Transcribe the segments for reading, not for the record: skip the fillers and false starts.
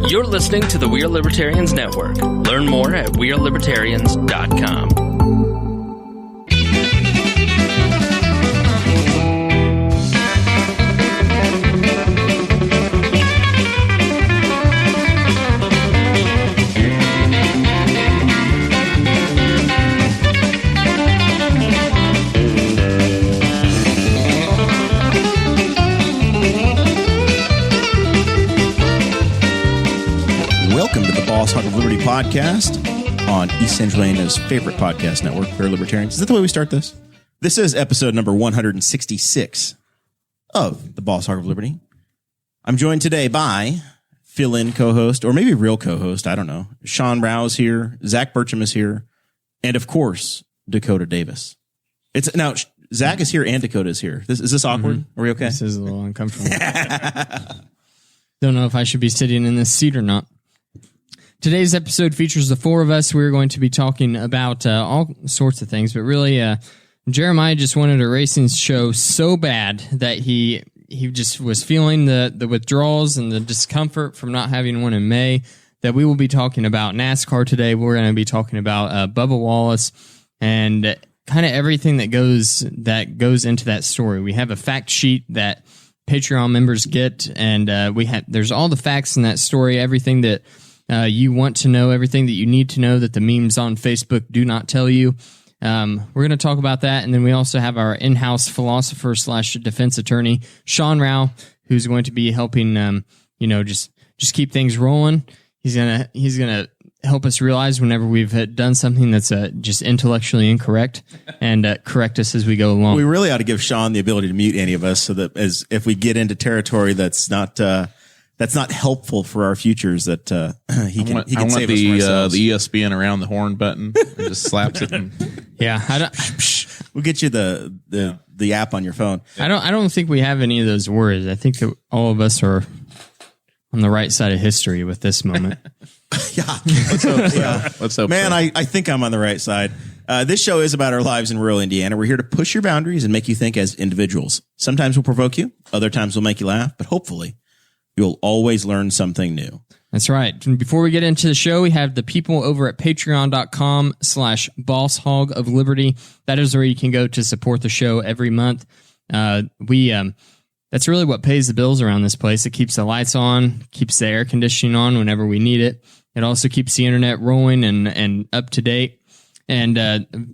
You're listening to the We Are Libertarians Network. Learn more at wearelibertarians.com. Welcome to the Boss Hog of Liberty podcast on East Central Indiana's favorite podcast network, Fair Libertarians. Is that the way we start this? This is episode number 166 of the Boss Hog of Liberty. I'm joined today by fill-in co-host, or maybe real co-host, I don't know. Sean Rao is here, Zach Burcham is here, and of course, Dakota Davis. Now, Zach is here and Dakota is here. Is this awkward? Mm-hmm. Are we okay? This is a little uncomfortable. Don't know if I should be sitting in this seat or not. Today's episode features the four of us. We're going to be talking about all sorts of things, but really, Jeremiah just wanted a racing show so bad that he just was feeling the withdrawals and the discomfort from not having one in May, that we will be talking about NASCAR today. We're going to be talking about Bubba Wallace and kind of everything that goes into that story. We have a fact sheet that Patreon members get, and there's all the facts in that story, everything that you want to know, everything that you need to know that the memes on Facebook do not tell you. We're going to talk about that, and then we also have our in-house philosopher / defense attorney, Sean Rao, who's going to be helping, just keep things rolling. He's gonna help us realize whenever we've done something that's just intellectually incorrect, and correct us as we go along. We really ought to give Sean the ability to mute any of us, so that if we get into territory that's not helpful for our futures, that he can save us from ourselves. The ESPN around the horn button and just slaps it. Yeah, we'll get you the app on your phone. I don't think we have any of those words. I think that all of us are on the right side of history with this moment. Yeah, let's hope. Man, so. I think I'm on the right side. This show is about our lives in rural Indiana. We're here to push your boundaries and make you think as individuals. Sometimes we'll provoke you, other times we'll make you laugh, but hopefully you'll always learn something new. That's right. And before we get into the show, we have the people over at patreon.com/bosshogofliberty. That is where you can go to support the show every month. That's really what pays the bills around this place. It keeps the lights on, keeps the air conditioning on whenever we need it. It also keeps the internet rolling and up to date, and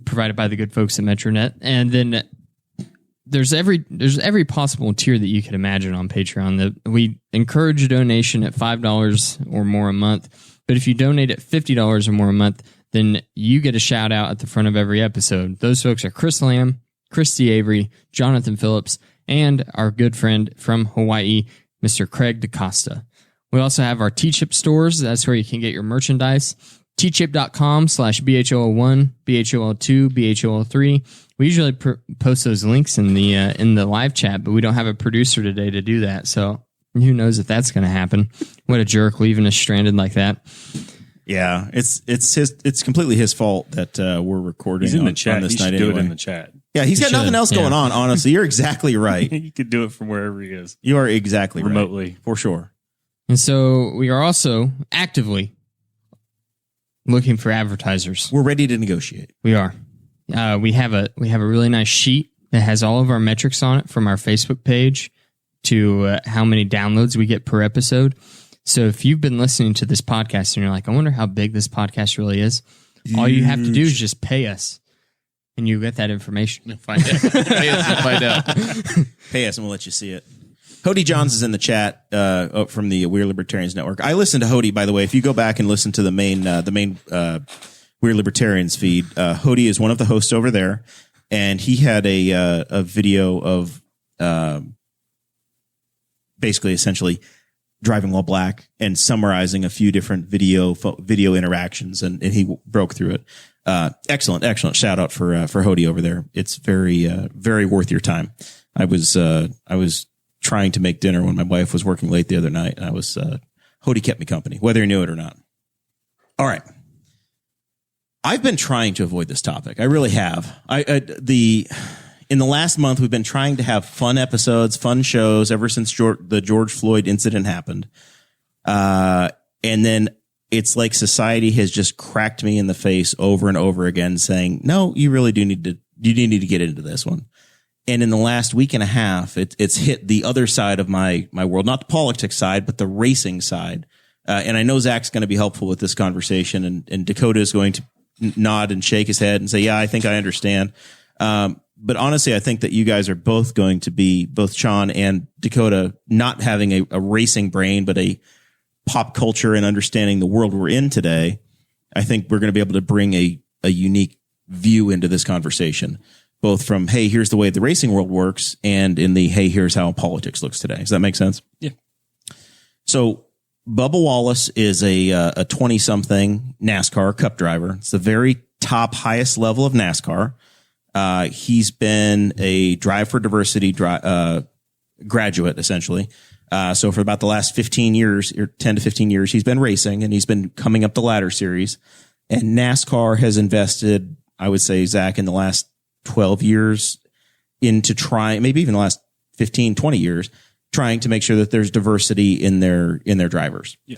provided by the good folks at Metronet. And then there's every possible tier that you could imagine on Patreon. We encourage a donation at $5 or more a month, but if you donate at $50 or more a month, then you get a shout out at the front of every episode. Those folks are Chris Lamb, Christy Avery, Jonathan Phillips, and our good friend from Hawaii, Mr. Craig DaCosta. We also have our T-Chip stores. That's where you can get your merchandise. tchip.com/BHOL1, BHOL2, BHOL3. We usually post those links in the live chat, but we don't have a producer today to do that. So who knows if that's going to happen? What a jerk, leaving us stranded like that. Yeah, it's completely his fault that we're recording. He's in the chat. On this he should night do anyway. it in the chat. Yeah, he's got nothing else going on. Honestly, you're exactly right. He could do it from wherever he is. You are exactly remotely, right, for sure. And so we are also actively looking for advertisers. We're ready to negotiate. We are. We have a really nice sheet that has all of our metrics on it, from our Facebook page to how many downloads we get per episode. So if you've been listening to this podcast and you're like, I wonder how big this podcast really is, all you have to do is just pay us, and you get that information. Find out. Pay us and find out. Pay us and we'll let you see it. Hody Johns is in the chat from the We're Libertarians Network. I listen to Hody, by the way. If you go back and listen to the main We're Libertarians feed, Hody is one of the hosts over there, and he had a video of basically essentially driving while black and summarizing a few different video interactions, and he broke through it. Excellent shout out for Hody over there. It's very worth your time. I was trying to make dinner when my wife was working late the other night, and Hody kept me company, whether he knew it or not. All right. I've been trying to avoid this topic. I really have. In the last month, we've been trying to have fun episodes, fun shows ever since the George Floyd incident happened. And then it's like society has just cracked me in the face over and over again saying, no, you really do need to get into this one. And in the last week and a half, it's hit the other side of my world, not the politics side, but the racing side. And I know Zach's going to be helpful with this conversation, and Dakota is going to nod and shake his head and say, yeah, I think I understand. But honestly, I think that you guys are both going to be, both Sean and Dakota, not having a racing brain, but a pop culture and understanding the world we're in today. I think we're going to be able to bring a unique view into this conversation, both from, hey, here's the way the racing world works, and in the, hey, here's how politics looks today. Does that make sense? Yeah. So Bubba Wallace is a 20-something NASCAR Cup driver. It's the very top, highest level of NASCAR. He's been a Drive for Diversity graduate, essentially. So for about the last 15 years, or 10 to 15 years, he's been racing, and he's been coming up the ladder series. And NASCAR has invested, I would say, Zach, in the last 12 years into trying, maybe even the last 15, 20 years, trying to make sure that there's diversity in their drivers. Yeah.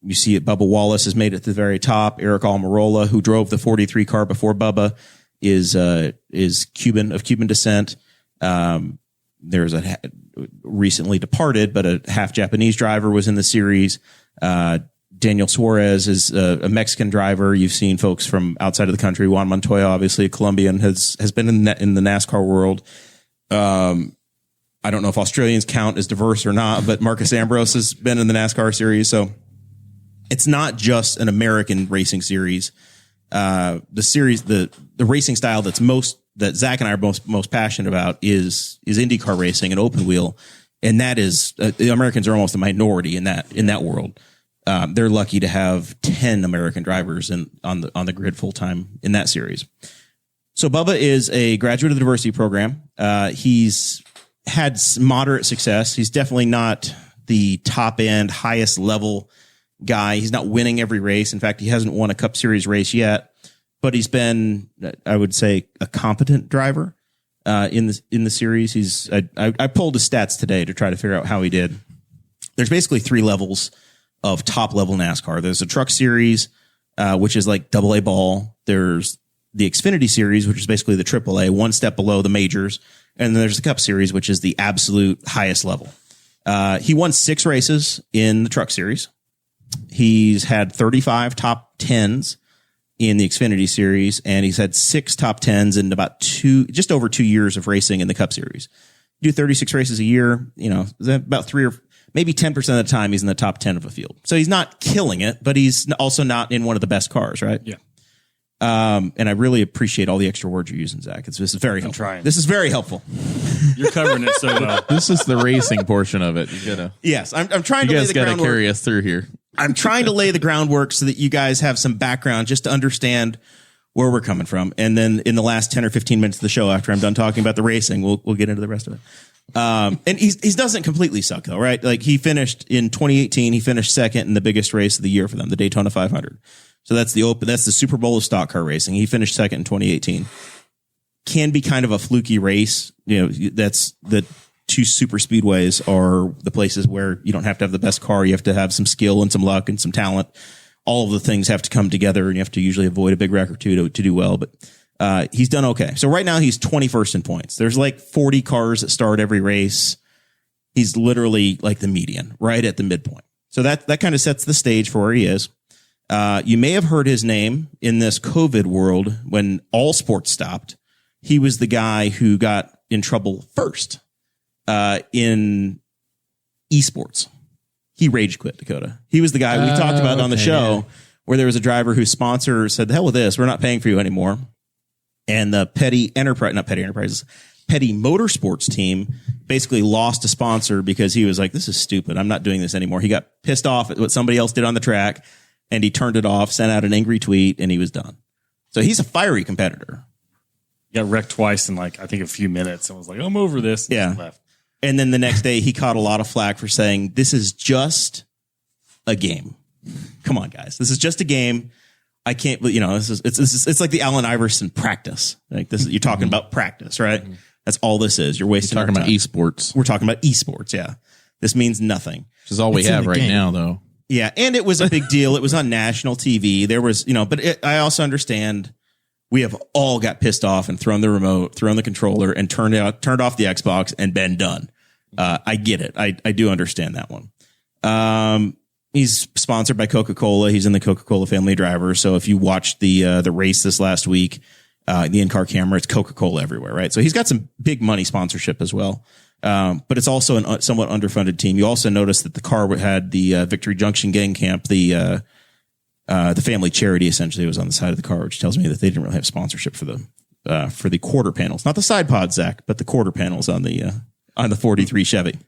You see it. Bubba Wallace has made it to the very top. Eric Almirola, who drove the 43 car before Bubba, is Cuban, of Cuban descent. There's a recently departed, but a half Japanese driver was in the series. Daniel Suarez is a Mexican driver. You've seen folks from outside of the country. Juan Montoya, obviously a Colombian, has been in the NASCAR world. I don't know if Australians count as diverse or not, but Marcus Ambrose has been in the NASCAR series. So it's not just an American racing series. The series, the racing style that Zach and I are most passionate about is IndyCar racing and open wheel. And that is, the Americans are almost a minority in that world. They're lucky to have 10 American drivers on the grid full time in that series. So Bubba is a graduate of the diversity program. He's had moderate success. He's definitely not the top end, highest level guy. He's not winning every race. In fact, he hasn't won a Cup Series race yet, but he's been, I would say, a competent driver in the series. I pulled his stats today to try to figure out how he did. There's basically 3 levels of top level NASCAR. There's a Truck Series, which is like AA ball. There's the Xfinity Series, which is basically the AAA, one step below the majors. And then there's the Cup Series, which is the absolute highest level. He won 6 races in the Truck Series. He's had 35 top 10s in the Xfinity Series, and he's had 6 top 10s in about just over 2 years of racing in the Cup Series. You do 36 races a year, about 3 or maybe 10% of the time he's in the top 10 of a field. So he's not killing it, but he's also not in one of the best cars, right? Yeah. And I really appreciate all the extra words you're using, Zach. This is very helpful. Trying. This is very helpful. You're covering it so well. This is the racing portion of it. You gotta. Yes, I'm trying You to lay guys the gotta groundwork. carry us through here. I'm trying to lay the groundwork so that you guys have some background just to understand where we're coming from. And then in the last 10 or 15 minutes of the show, after I'm done talking about the racing, we'll get into the rest of it. And he doesn't completely suck though, right? Like he finished in 2018, he finished second in the biggest race of the year for them, the Daytona 500. So that's the Super Bowl of stock car racing. He finished second in 2018. Can be kind of a fluky race. That's the 2 super speedways are the places where you don't have to have the best car. You have to have some skill and some luck and some talent. All of the things have to come together, and you have to usually avoid a big wreck or two to do well. But he's done okay. So right now he's 21st in points. There's like 40 cars that start every race. He's literally like the median, right at the midpoint. So that kind of sets the stage for where he is. You may have heard his name in this COVID world when all sports stopped. He was the guy who got in trouble first in esports. He rage quit, Dakota. He was the guy we talked about on the show where there was a driver whose sponsor said, the hell with this, we're not paying for you anymore. And the Petty Motorsports team basically lost a sponsor because he was like, this is stupid. I'm not doing this anymore. He got pissed off at what somebody else did on the track, and he turned it off, sent out an angry tweet, and he was done. So he's a fiery competitor. He got wrecked twice in I think a few minutes, and was like, I'm over this. And Yeah. left. And then the next day he caught a lot of flack for saying, this is just a game. Come on, guys. This is just a game. I can't, it's like the Allen Iverson practice. Like this, you're talking about practice, right? Mm-hmm. That's all this is. You're wasting Talking our about time. esports, We're talking about esports. Yeah. This means nothing. which is all we It's in have the right game. now, though. Yeah, and it was a big deal. It was on national TV. There was, but I also understand we have all got pissed off and thrown the remote, thrown the controller, and turned off the Xbox and been done. I get it. I do understand that one. He's sponsored by Coca-Cola. He's in the Coca-Cola family driver. So if you watched the race this last week, the in-car camera, it's Coca-Cola everywhere, right? So he's got some big money sponsorship as well. But it's also a somewhat underfunded team. You also notice that the car had the Victory Junction Gang Camp, the family charity essentially was on the side of the car, which tells me that they didn't really have sponsorship for the quarter panels, not the side pods, Zach, but the quarter panels on the 43 Chevy.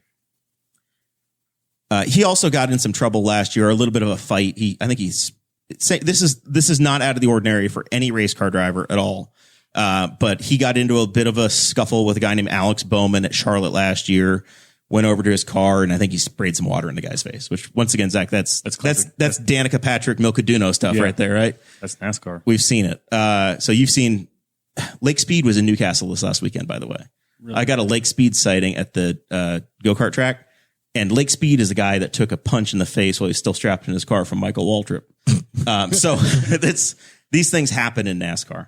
He also got in some trouble last year, a little bit of a fight. This is not out of the ordinary for any race car driver at all. But he got into a bit of a scuffle with a guy named Alex Bowman at Charlotte last year, went over to his car, and I think he sprayed some water in the guy's face, which once again, Zach, that's Danica Patrick Milcaduno stuff right there, right? That's NASCAR. We've seen it. So you've seen Lake Speed was in Newcastle this last weekend, by the way. Really? I got a Lake Speed sighting at the go-kart track. And Lake Speed is a guy that took a punch in the face while he's still strapped in his car from Michael Waltrip. So these things happen in NASCAR.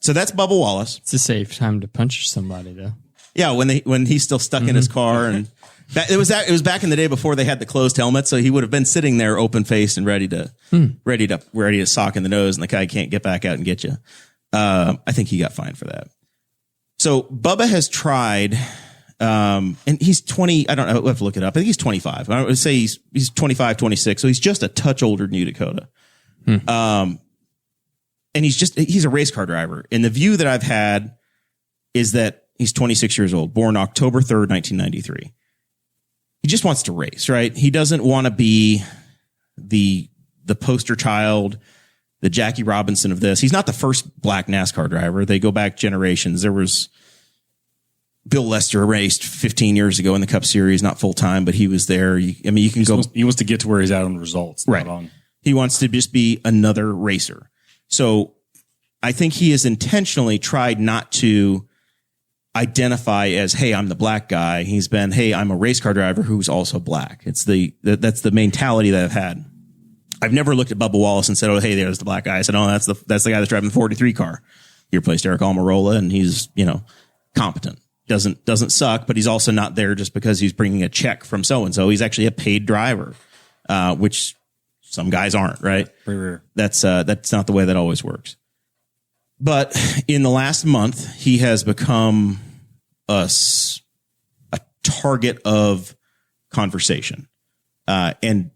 So that's Bubba Wallace. It's a safe time to punch somebody, though. Yeah, when he's still stuck in his car, and it was back in the day before they had the closed helmet, so he would have been sitting there open faced and ready to sock in the nose, and the guy can't get back out and get you. I think he got fined for that. So Bubba has tried. And he's 20. I don't know. We'll have to look it up. I think he's 25. I would say he's 25, 26. So he's just a touch older than you, Dakota. And he's a race car driver. And the view that I've had is that he's 26 years old, born October 3rd, 1993. He just wants to race, right? He doesn't want to be the poster child, the Jackie Robinson of this. He's not the first black NASCAR driver. They go back generations. There was Bill Lester raced 15 years ago in the Cup Series, not full time, but he was there. You can go. He wants to get to where he's at on the results. Right. He wants to just be another racer. So I think he has intentionally tried not to identify as, hey, I'm the black guy. He's been, hey, I'm a race car driver who's also black. That's the mentality that I've had. I've never looked at Bubba Wallace and said, oh, hey, there's the black guy. I said, oh, that's the guy that's driving the 43 car. He replaced Eric Almirola, and he's, competent. Doesn't suck, but he's also not there just because he's bringing a check from so-and-so. He's actually a paid driver, which some guys aren't, right? That's not the way that always works. But in the last month, he has become a target of conversation. And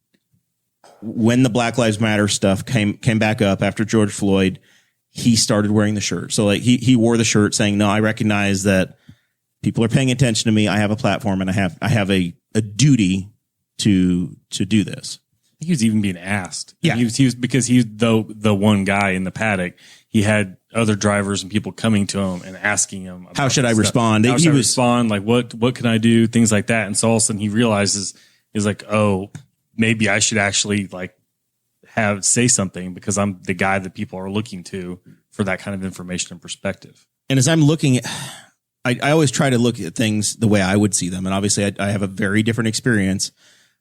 when the Black Lives Matter stuff came back up after George Floyd, he started wearing the shirt. So like he wore the shirt saying, no, I recognize that people are paying attention to me. I have a platform, and I have a duty to do this. He was even being asked. Yeah. He was because he's the one guy in the paddock. He had other drivers and people coming to him and asking him, how should I respond? How should I respond? Like, what can I do? Things like that. And so all of a sudden he realizes, he's like, oh, maybe I should actually say something, because I'm the guy that people are looking to for that kind of information and perspective. And as I'm looking at, I always try to look at things the way I would see them. And obviously I have a very different experience,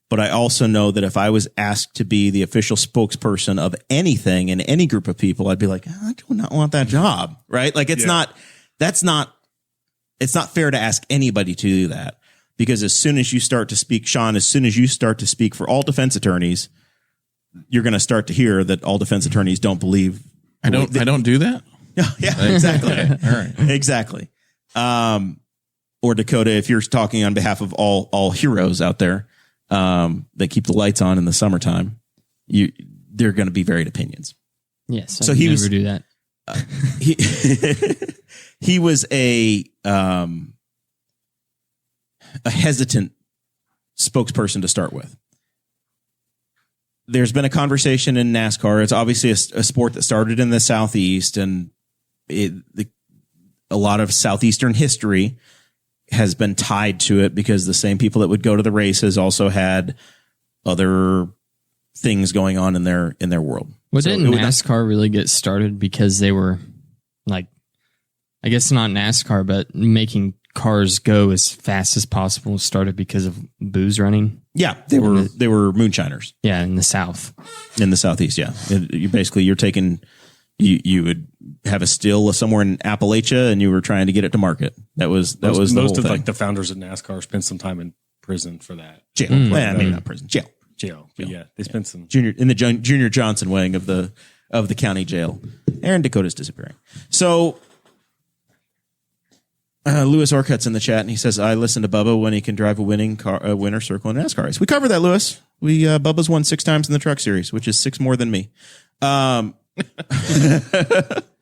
but I also know that if I was asked to be the official spokesperson of anything in any group of people, I'd be like, I do not want that job. Right. Like it's not fair to ask anybody to do that, because as soon as you start to speak, Sean, as soon as you start to speak for all defense attorneys, you're going to start to hear that all defense attorneys don't believe. I don't do that. Yeah, exactly. Okay. All right. Exactly. Or Dakota, if you're talking on behalf of all heroes out there, that keep the lights on in the summertime, they're going to be varied opinions. Yes. So he never do that. He was a hesitant spokesperson to start with. There's been a conversation in NASCAR. It's obviously a sport that started in the Southeast, and a lot of Southeastern history has been tied to it, because the same people that would go to the races also had other things going on in their world. Didn't NASCAR really get started because they were I guess not NASCAR, but making cars go as fast as possible started because of booze running. Yeah, they were moonshiners. Yeah, in the South. In the Southeast, yeah. You're taking, you would have a still somewhere in Appalachia and you were trying to get it to market. That was the most whole of thing. like the founders of NASCAR spent some time in prison for that. Jail. Maybe not prison. Jail. But yeah, they spent some Junior Johnson wing of the county jail. Aaron Dakota's disappearing. So Lewis Orcutt's in the chat and he says, I listen to Bubba when he can drive a winner circle in a NASCAR race. We covered that, Lewis. Bubba's won 6 times in the truck series, which is 6 more than me.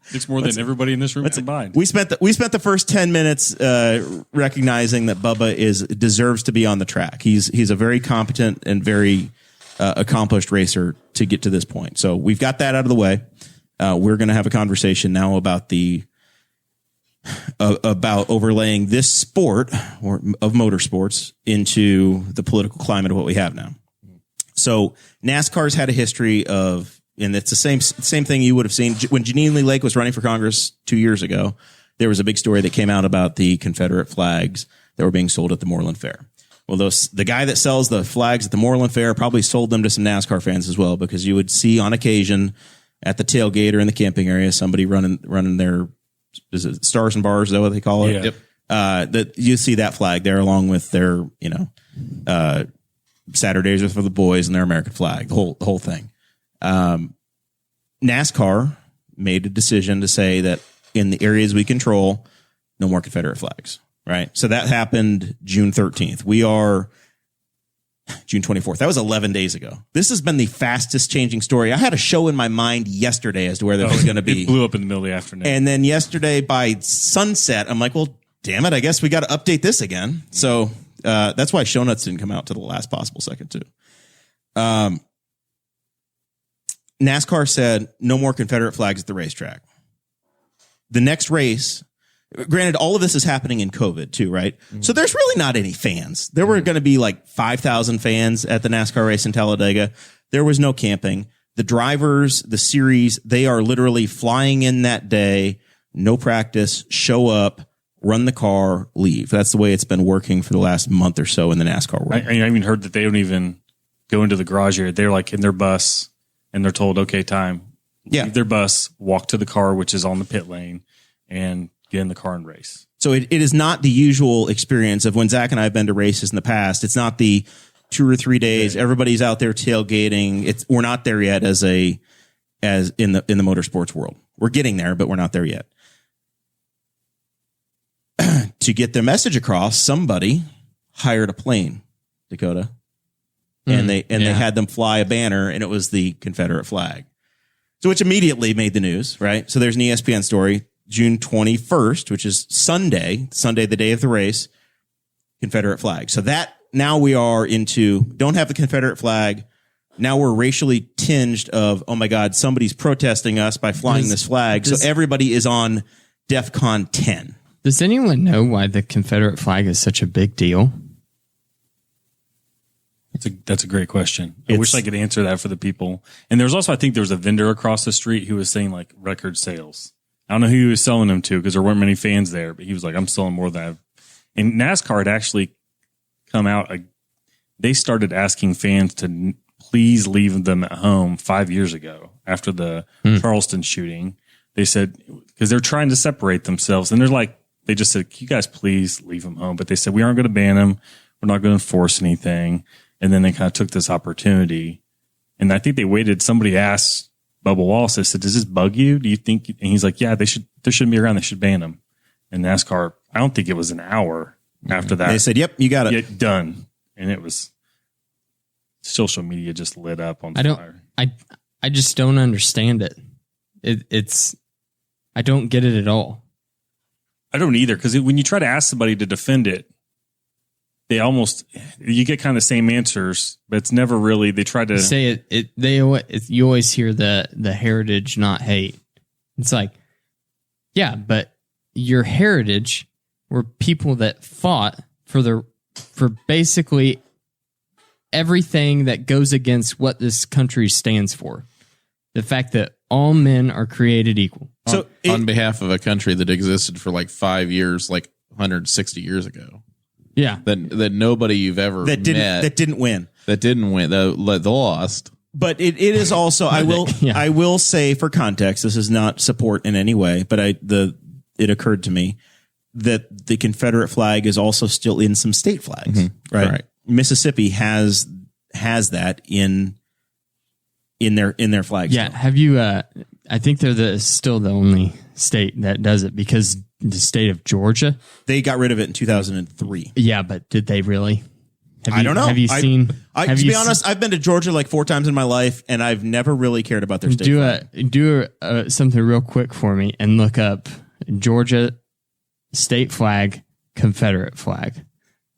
6 more than everybody in this room combined. We spent the first 10 minutes recognizing that Bubba deserves to be on the track. He's a very competent and very accomplished racer to get to this point. So we've got that out of the way. We're going to have a conversation now about about overlaying this sport of motorsports into the political climate of what we have now. So NASCAR's had a history of, and it's the same thing you would have seen when Jeanine Lee Lake was running for Congress 2 years ago. There was a big story that came out about the Confederate flags that were being sold at the Morrell Fair. Well, the guy that sells the flags at the Morrell Fair probably sold them to some NASCAR fans as well, because you would see on occasion at the tailgate or in the camping area somebody running their, is it Stars and Bars? Is that what they call it? Yeah. Yep. That you see that flag there along with their, Saturdays are for the boys and their American flag, the whole thing. NASCAR made a decision to say that in the areas we control, no more Confederate flags, right? So that happened June 13th. We are June 24th. That was 11 days ago. This has been the fastest changing story. I had a show in my mind yesterday as to where that was going to be. It blew up in the middle of the afternoon. And then yesterday by sunset, I'm like, well, damn it. I guess we got to update this again. So that's why show notes didn't come out to the last possible second too. NASCAR said no more Confederate flags at the racetrack. The next race, granted, all of this is happening in COVID too, right? Mm-hmm. So there's really not any fans. There were going to be like 5,000 fans at the NASCAR race in Talladega. There was no camping. The drivers, the series, they are literally flying in that day, no practice, show up, run the car, leave. That's the way it's been working for the last month or so in the NASCAR world. I even heard that they don't even go into the garage area. They're like in their bus and they're told, okay, time. Yeah. Leave their bus, walk to the car, which is on the pit lane, and get in the car and race. So it is not the usual experience of when Zach and I have been to races in the past. It's not the 2 or 3 days. Yeah. Everybody's out there tailgating. We're not there yet as in the motorsports world. We're getting there, but we're not there yet. To get their message across, somebody hired a plane, Dakota, and they had them fly a banner, and it was the Confederate flag. So which immediately made the news, right? So there's an ESPN story, June 21st, which is Sunday, the day of the race, Confederate flag. So that now we are into don't have the Confederate flag. Now we're racially tinged of, oh my God, somebody's protesting us by flying this flag. So everybody is on DEFCON 10. Does anyone know why the Confederate flag is such a big deal? That's a great question. I wish I could answer that for the people. And there's also, I think there was a vendor across the street who was saying like record sales. I don't know who he was selling them to because there weren't many fans there, but he was like, I'm selling more than that. And NASCAR had actually come out. They started asking fans to please leave them at home 5 years ago after the Charleston shooting. They said, because they're trying to separate themselves. And they're like, they just said, can you guys please leave them home? But they said, we aren't going to ban them. We're not going to enforce anything. And then they kind of took this opportunity. And I think they waited. Somebody asked Bubba Wallace, they said, does this bug you? Do you think? And he's like, yeah, they shouldn't be around. They should ban them. And NASCAR, I don't think it was an hour after that. They said, yep, you got it. Yeah, done. And it was social media just lit up on fire. I just don't understand it. It's I don't get it at all. I don't either, because when you try to ask somebody to defend it, you get kind of the same answers, but it's never really. They try to say it. You always hear the heritage, not hate. It's like, yeah, but your heritage were people that fought for basically everything that goes against what this country stands for. The fact that all men are created equal. So on behalf of a country that existed for like 5 years, like 160 years ago. Yeah. That nobody you've ever met that didn't win. They lost. But it is also, I will say for context, this is not support in any way, but it occurred to me that the Confederate flag is also still in some state flags, right? Mississippi has that in their flag. Yeah. Still. Have you, I think they're still the only state that does it, because the state of Georgia, they got rid of it in 2003. Yeah. But did they really? I don't know. Have you seen? To be honest, I've been to Georgia like 4 times in my life, and I've never really cared about their state flag. Do something real quick for me and look up Georgia state flag, Confederate flag.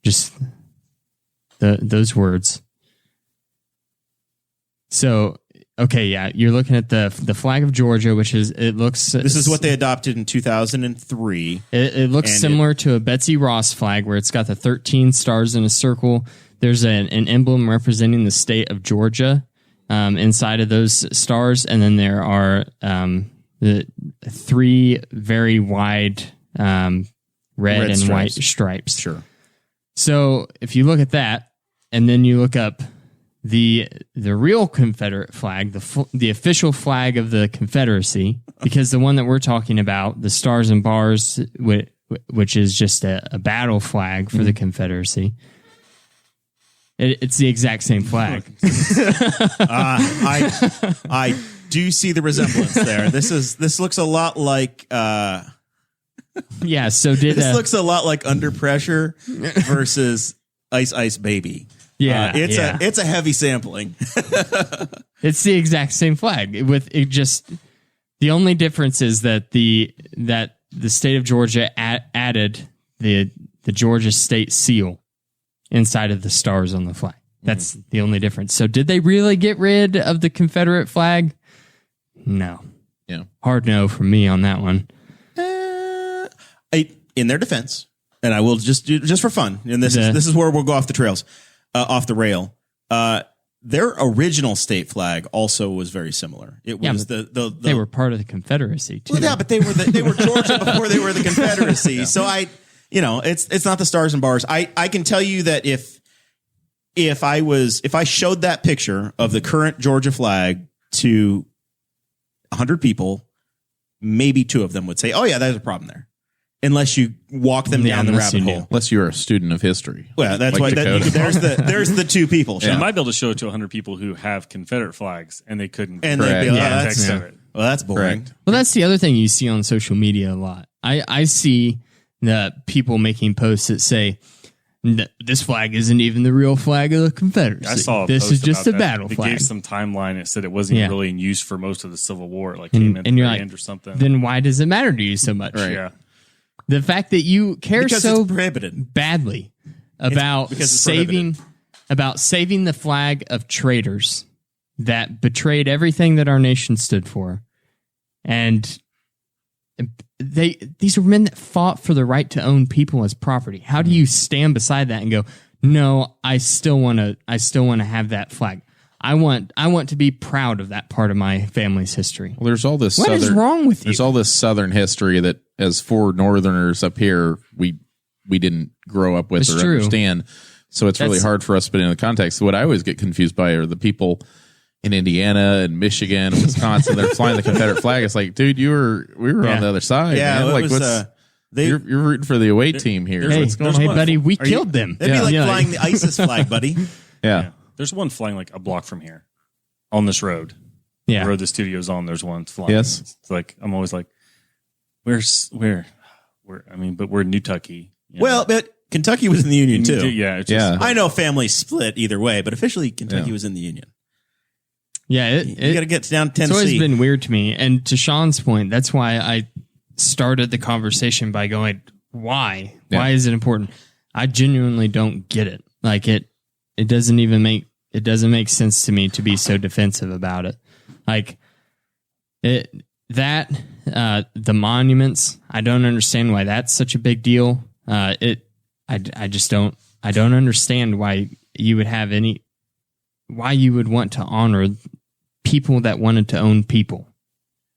Just those words. So, okay, yeah, you're looking at the flag of Georgia, which is, it looks... This is what they adopted in 2003. It looks similar to a Betsy Ross flag, where it's got the 13 stars in a circle. There's an emblem representing the state of Georgia inside of those stars, and then there are the 3 very wide red and white stripes. Sure. So if you look at that, and then you look up the real Confederate flag, the official flag of the Confederacy, because the one that we're talking about, the stars and bars, which is just a battle flag for the Confederacy, it's the exact same flag. I do see the resemblance there. This looks a lot like yeah. So this looks a lot like Under Pressure versus Ice Ice Baby. Yeah, it's a heavy sampling. It's the exact same flag. With it, just the only difference is that the state of Georgia added the Georgia state seal inside of the stars on the flag. That's the only difference. So did they really get rid of the Confederate flag? No. Yeah. Hard no from me on that one. In their defense, and I will just for fun, and this is where we'll go off the rail. Their original state flag also was very similar. It was they were part of the Confederacy too. Well, yeah, but they were Georgia before they were the Confederacy. Yeah. So it's not the stars and bars. I can tell you that if I showed that picture of the current Georgia flag to 100 people, maybe 2 of them would say, "Oh yeah, there's a problem there." Unless you walk them down the rabbit hole. Unless you're a student of history. Well, that's why there's the 2 people. You might be able to show it to 100 people who have Confederate flags, and they couldn't. And they'd be like, that's boring. Correct. Well, that's the other thing you see on social media a lot. I see the people making posts that say, this flag isn't even the real flag of the Confederacy. I saw this is just a battle flag. It gave some timeline. It said it wasn't even really in use for most of the Civil War. It like came in at the end or something. Then why does it matter to you so much? Right. Yeah. The fact that you care so prohibited. Badly about saving the flag of traitors that betrayed everything that our nation stood for, and these are men that fought for the right to own people as property. How do you stand beside that and go, no, I still want to have that flag. I want to be proud of that part of my family's history. Well, there's all this. What is wrong with you? There's all this Southern history that, as 4 Northerners up here, we didn't grow up with or understand. So it's really hard for us to put into context. What I always get confused by are the people in Indiana and Michigan and Wisconsin. They're flying the Confederate flag. It's like, dude, we were on the other side. Yeah, man. Like, you're rooting for the away team here. What's going on? Hey, buddy, we killed them. It'd be like flying the ISIS flag, buddy. Yeah. There's one flying like a block from here on this road. Yeah. The road the studio's on, there's one flying. Yes. It's like, I'm always like, we're in Kentucky. Well, but Kentucky was in the Union too. Yeah. I know families split either way, but officially Kentucky was in the Union. Yeah. You got to get down to Tennessee. It's always been weird to me. And to Sean's point, that's why I started the conversation by going, why? Yeah. Why is it important? I genuinely don't get it. Like it doesn't make sense to me to be so defensive about it. Like the monuments, I don't understand why that's such a big deal. I don't understand why you would want to honor people that wanted to own people.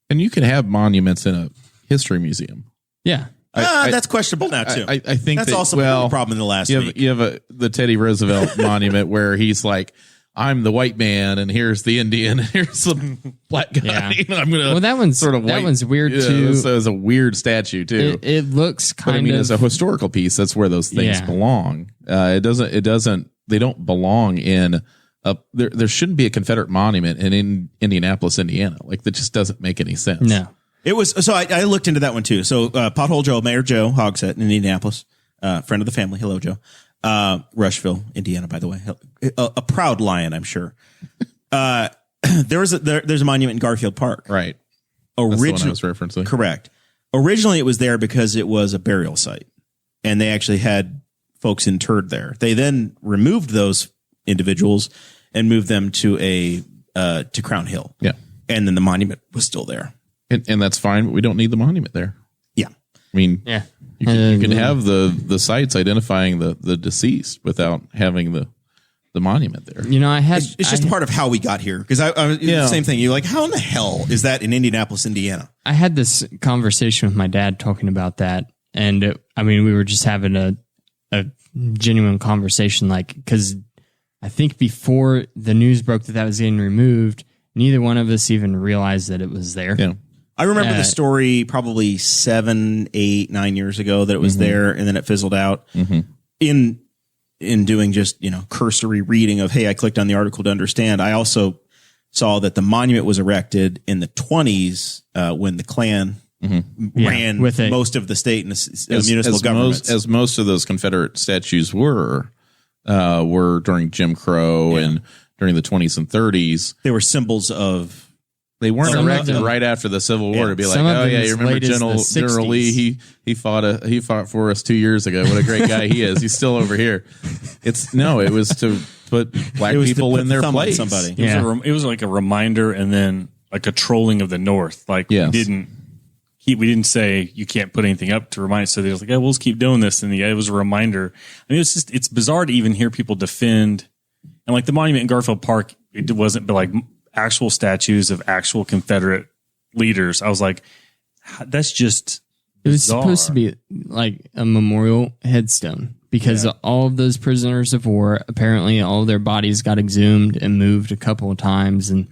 And you can have monuments in a history museum. Yeah. That's questionable now too. I think that's also a problem in the last week. You have the Teddy Roosevelt monument where he's like, I'm the white man, and here's the Indian, and here's the black guy. Yeah. I'm gonna. Well, that one's weird too. So it's a weird statue too. It looks kind of. As a historical piece, that's where those things belong. It doesn't. They don't belong in. There shouldn't be a Confederate monument in Indianapolis, Indiana. Like that just doesn't make any sense. No. It was so I looked into that one too. So Pothole Joe, Mayor Joe Hogsett in Indianapolis, friend of the family. Hello, Joe. Rushville, Indiana, by the way, a proud lion, I'm sure. There's a monument in Garfield Park, right? That's the one I was referencing. Correct. Originally, it was there because it was a burial site, and they actually had folks interred there. They then removed those individuals and moved them to to Crown Hill. Yeah, and then the monument was still there, and that's fine. But we don't need the monument there. Yeah, I mean, yeah. You can have the sites identifying the deceased without having the monument there. You know, it's just part of how we got here. Because the same thing. You're like, how in the hell is that in Indianapolis, Indiana? I had this conversation with my dad talking about that, and we were just having a genuine conversation, like, because I think before the news broke that was getting removed, neither one of us even realized that it was there. Yeah. I remember the story probably 7, 8, 9 years ago that it was there, and then it fizzled out. Mm-hmm. In doing just cursory reading of, hey, I clicked on the article to understand. I also saw that the monument was erected in the 1920s when the Klan ran with most of the state and the municipal governments. As most of those Confederate statues were during Jim Crow and during the 20s and 30s. They were symbols of. They weren't erected right after the Civil War to be like, oh yeah, you remember General Lee? He fought for us 2 years ago. What a great guy he is. He's still over here. It was to put black people in their place. Somebody. It was like a reminder, and then like a trolling of the North. Like we didn't say you can't put anything up to remind. So they was like, we'll just keep doing this, and it was a reminder. I mean, it's bizarre to even hear people defend, and like the monument in Garfield Park, it wasn't, but like actual statues of actual Confederate leaders. I was like, that's just bizarre. It was supposed to be like a memorial headstone because all of those prisoners of war, apparently all of their bodies got exhumed and moved a couple of times, and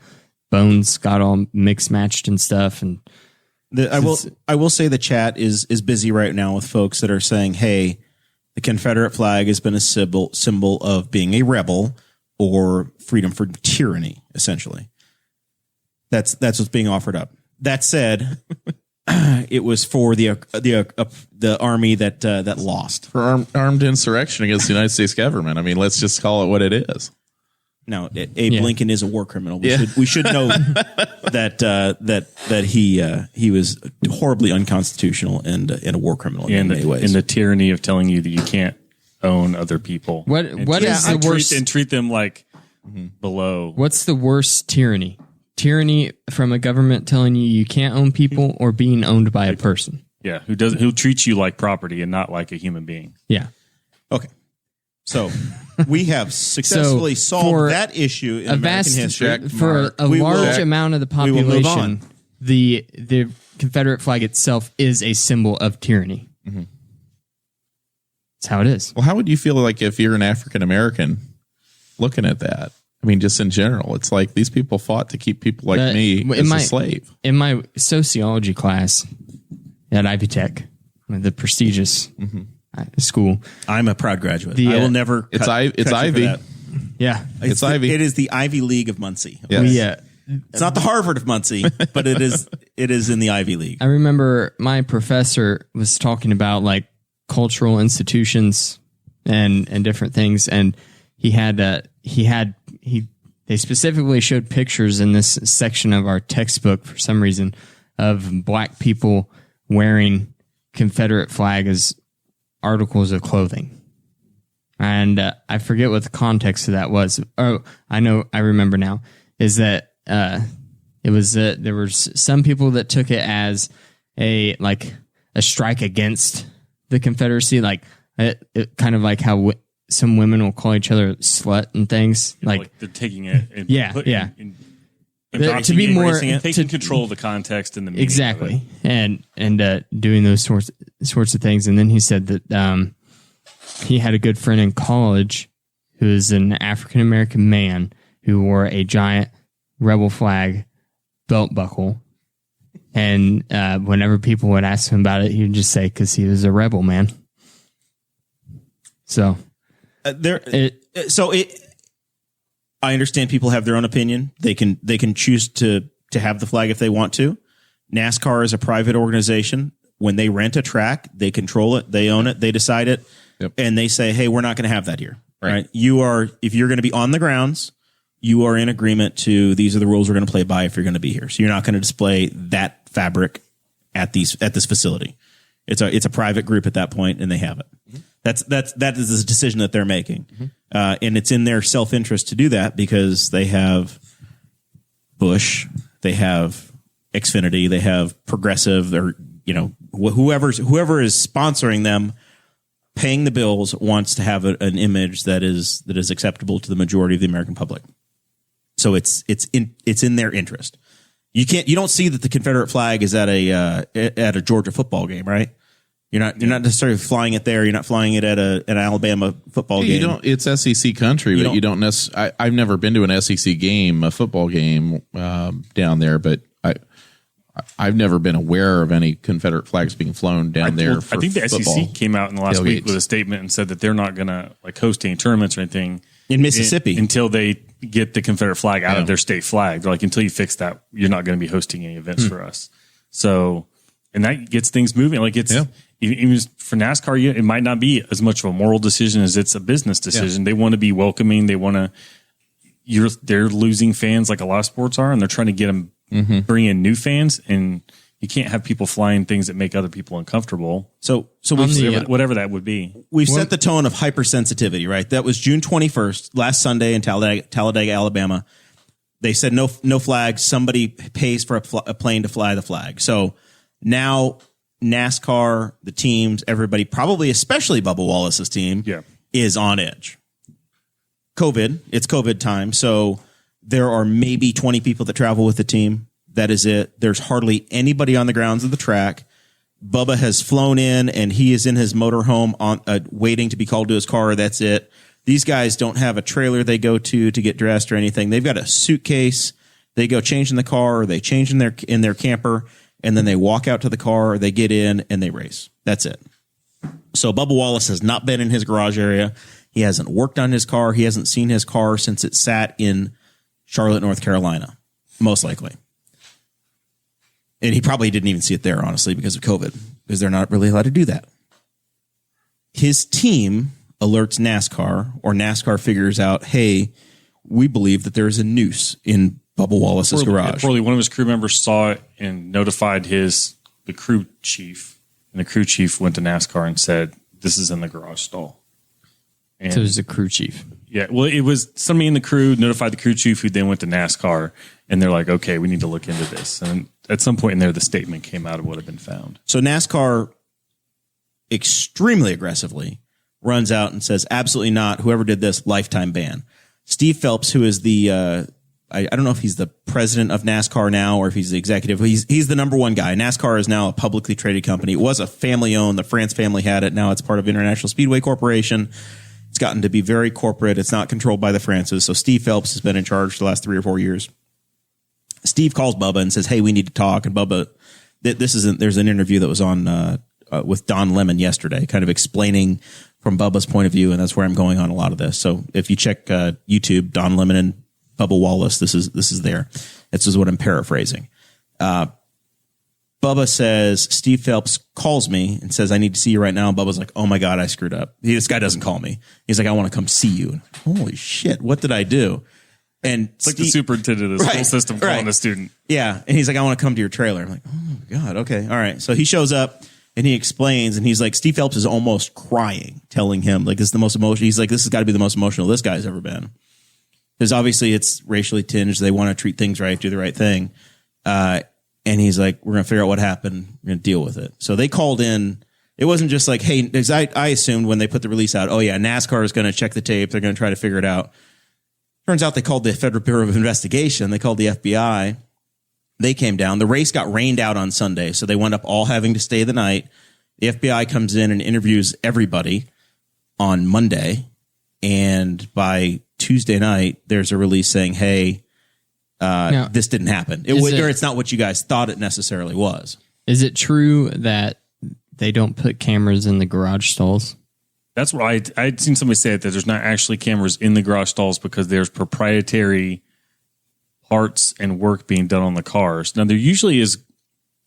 bones got all mixed matched and stuff. And I will say the chat is busy right now with folks that are saying, hey, the Confederate flag has been a symbol of being a rebel or freedom from tyranny, essentially. That's what's being offered up. That said, it was for the army that lost, for armed insurrection against the United States government. I mean, let's just call it what it is. No, Abe Lincoln is a war criminal. We should know that he was horribly unconstitutional and a war criminal in many ways. And the tyranny of telling you that you can't own other people. What is the worst? And treat them like below. What's the worst tyranny? Tyranny from a government telling you can't own people, or being owned by a person? Yeah, who treats you like property and not like a human being. Yeah. Okay. So we have successfully solved that issue in American history. For a large amount of the population, the Confederate flag itself is a symbol of tyranny. Mm-hmm. That's how it is. Well, how would you feel like if you're an African American looking at that? I mean, just in general, it's like these people fought to keep people like me as a slave. In my sociology class at Ivy Tech, the prestigious school, I'm a proud graduate. I will never. It's Ivy. Yeah, it's Ivy. It is the Ivy League of Muncie. Yes. It's not the Harvard of Muncie, but it is in the Ivy League. I remember my professor was talking about like cultural institutions and different things, and they specifically showed pictures in this section of our textbook for some reason of black people wearing Confederate flag as articles of clothing. And I forget what the context of that was. Oh, I remember now, is that it was there were some people that took it as a strike against the Confederacy, like it kind of like how some women will call each other slut and things, like they're taking it. And to be more taking control of the context and the meaning exactly, and doing those sorts of things. And then he said that he had a good friend in college who is an African American man who wore a giant rebel flag belt buckle. And whenever people would ask him about it, he would just say, because he was a rebel, man. So, I understand people have their own opinion. They can choose to have the flag if they want to. NASCAR is a private organization. When they rent a track, they control it, they own it, they decide it, and they say, hey, we're not going to have that here. Right? If you're going to be on the grounds, you are in agreement to these are the rules we're going to play by if you're going to be here. So you're not going to display that fabric at this facility. It's a private group at that point, and they have it. Mm-hmm. That is a decision that they're making, and it's in their self-interest to do that because they have Bush, they have Xfinity, they have Progressive, or whoever is sponsoring them, paying the bills, wants to have an image that is acceptable to the majority of the American public. So it's in their interest. You don't see that the Confederate flag is at a Georgia football game, right? You're not necessarily flying it there. You're not flying it at an Alabama football game. It's SEC country, but you don't necessarily. I've never been to an SEC game, a football game down there, but I've never been aware of any Confederate flags being flown down there. I think the SEC came out in the last week with a statement and said that they're not going to host any tournaments or anything in Mississippi until they get the Confederate flag out of their state flag. They're like, until you fix that, you're not going to be hosting any events for us. So, and that gets things moving. Like even for NASCAR, it might not be as much of a moral decision as it's a business decision. They want to be welcoming. They want to. They're losing fans like a lot of sports are, and they're trying to get them bring in new fans. And you can't have people flying things that make other people uncomfortable. So whatever that would be. We've set the tone of hypersensitivity, right? That was June 21st, last Sunday in Talladega, Alabama. They said no flags. Somebody pays for a plane to fly the flag. So now NASCAR, the teams, everybody, probably especially Bubba Wallace's team, is on edge. It's COVID time. So there are maybe 20 people that travel with the team. That is it. There's hardly anybody on the grounds of the track. Bubba has flown in, and he is in his motorhome waiting to be called to his car. That's it. These guys don't have a trailer they go to get dressed or anything. They've got a suitcase. They go change in the car, or they change in their camper, and then they walk out to the car, or they get in, and they race. That's it. So Bubba Wallace has not been in his garage area. He hasn't worked on his car. He hasn't seen his car since it sat in Charlotte, North Carolina, most likely. And he probably didn't even see it there, honestly, because of COVID, because they're not really allowed to do that. His team alerts NASCAR, or NASCAR figures out, hey, we believe that there's a noose in Bubba Wallace's garage. One of his crew members saw it and notified the crew chief, and the crew chief went to NASCAR and said, this is in the garage stall. And so it was the crew chief. Yeah, well, it was somebody in the crew notified the crew chief, who then went to NASCAR, and they're like, okay, we need to look into this. And at some point in there, the statement came out of what had been found. So NASCAR extremely aggressively runs out and says, absolutely not. Whoever did this, lifetime ban. Steve Phelps, who is the, I don't know if he's the president of NASCAR now or if he's the executive. He's the number one guy. NASCAR is now a publicly traded company. It was a family owned. The France family had it. Now it's part of International Speedway Corporation. It's gotten to be very corporate. It's not controlled by the Frances. So Steve Phelps has been in charge the last 3 or 4 years. Steve calls Bubba and says, hey, we need to talk. And Bubba, there's an interview that was on with Don Lemon yesterday, kind of explaining from Bubba's point of view. And that's where I'm going on a lot of this. So if you check YouTube, Don Lemon and Bubba Wallace, this is there. This is what I'm paraphrasing. Bubba says, Steve Phelps calls me and says, I need to see you right now. And Bubba's like, oh my God, I screwed up. This guy doesn't call me. He's like, I want to come see you. Holy shit, what did I do? And it's like the superintendent of the school system calling a student. Yeah. And he's like, I want to come to your trailer. I'm like, oh my God. Okay. All right. So he shows up and he explains, and he's like, Steve Phelps is almost crying, telling him like, this is the most emotional. He's like, this has got to be the most emotional this guy's ever been. Because obviously it's racially tinged. They want to treat things right, do the right thing. And he's like, we're going to figure out what happened. We're going to deal with it. So they called in. It wasn't just like, hey, I assumed when they put the release out, oh yeah, NASCAR is going to check the tape. They're going to try to figure it out. Turns out they called the Federal Bureau of Investigation. They called the FBI. They came down. The race got rained out on Sunday, so they wound up all having to stay the night. The FBI comes in and interviews everybody on Monday, and by Tuesday night, there's a release saying, hey, this didn't happen. It's not what you guys thought it necessarily was. Is it true that they don't put cameras in the garage stalls? That's what I'd seen somebody say that there's not actually cameras in the garage stalls because there's proprietary parts and work being done on the cars. Now, there usually is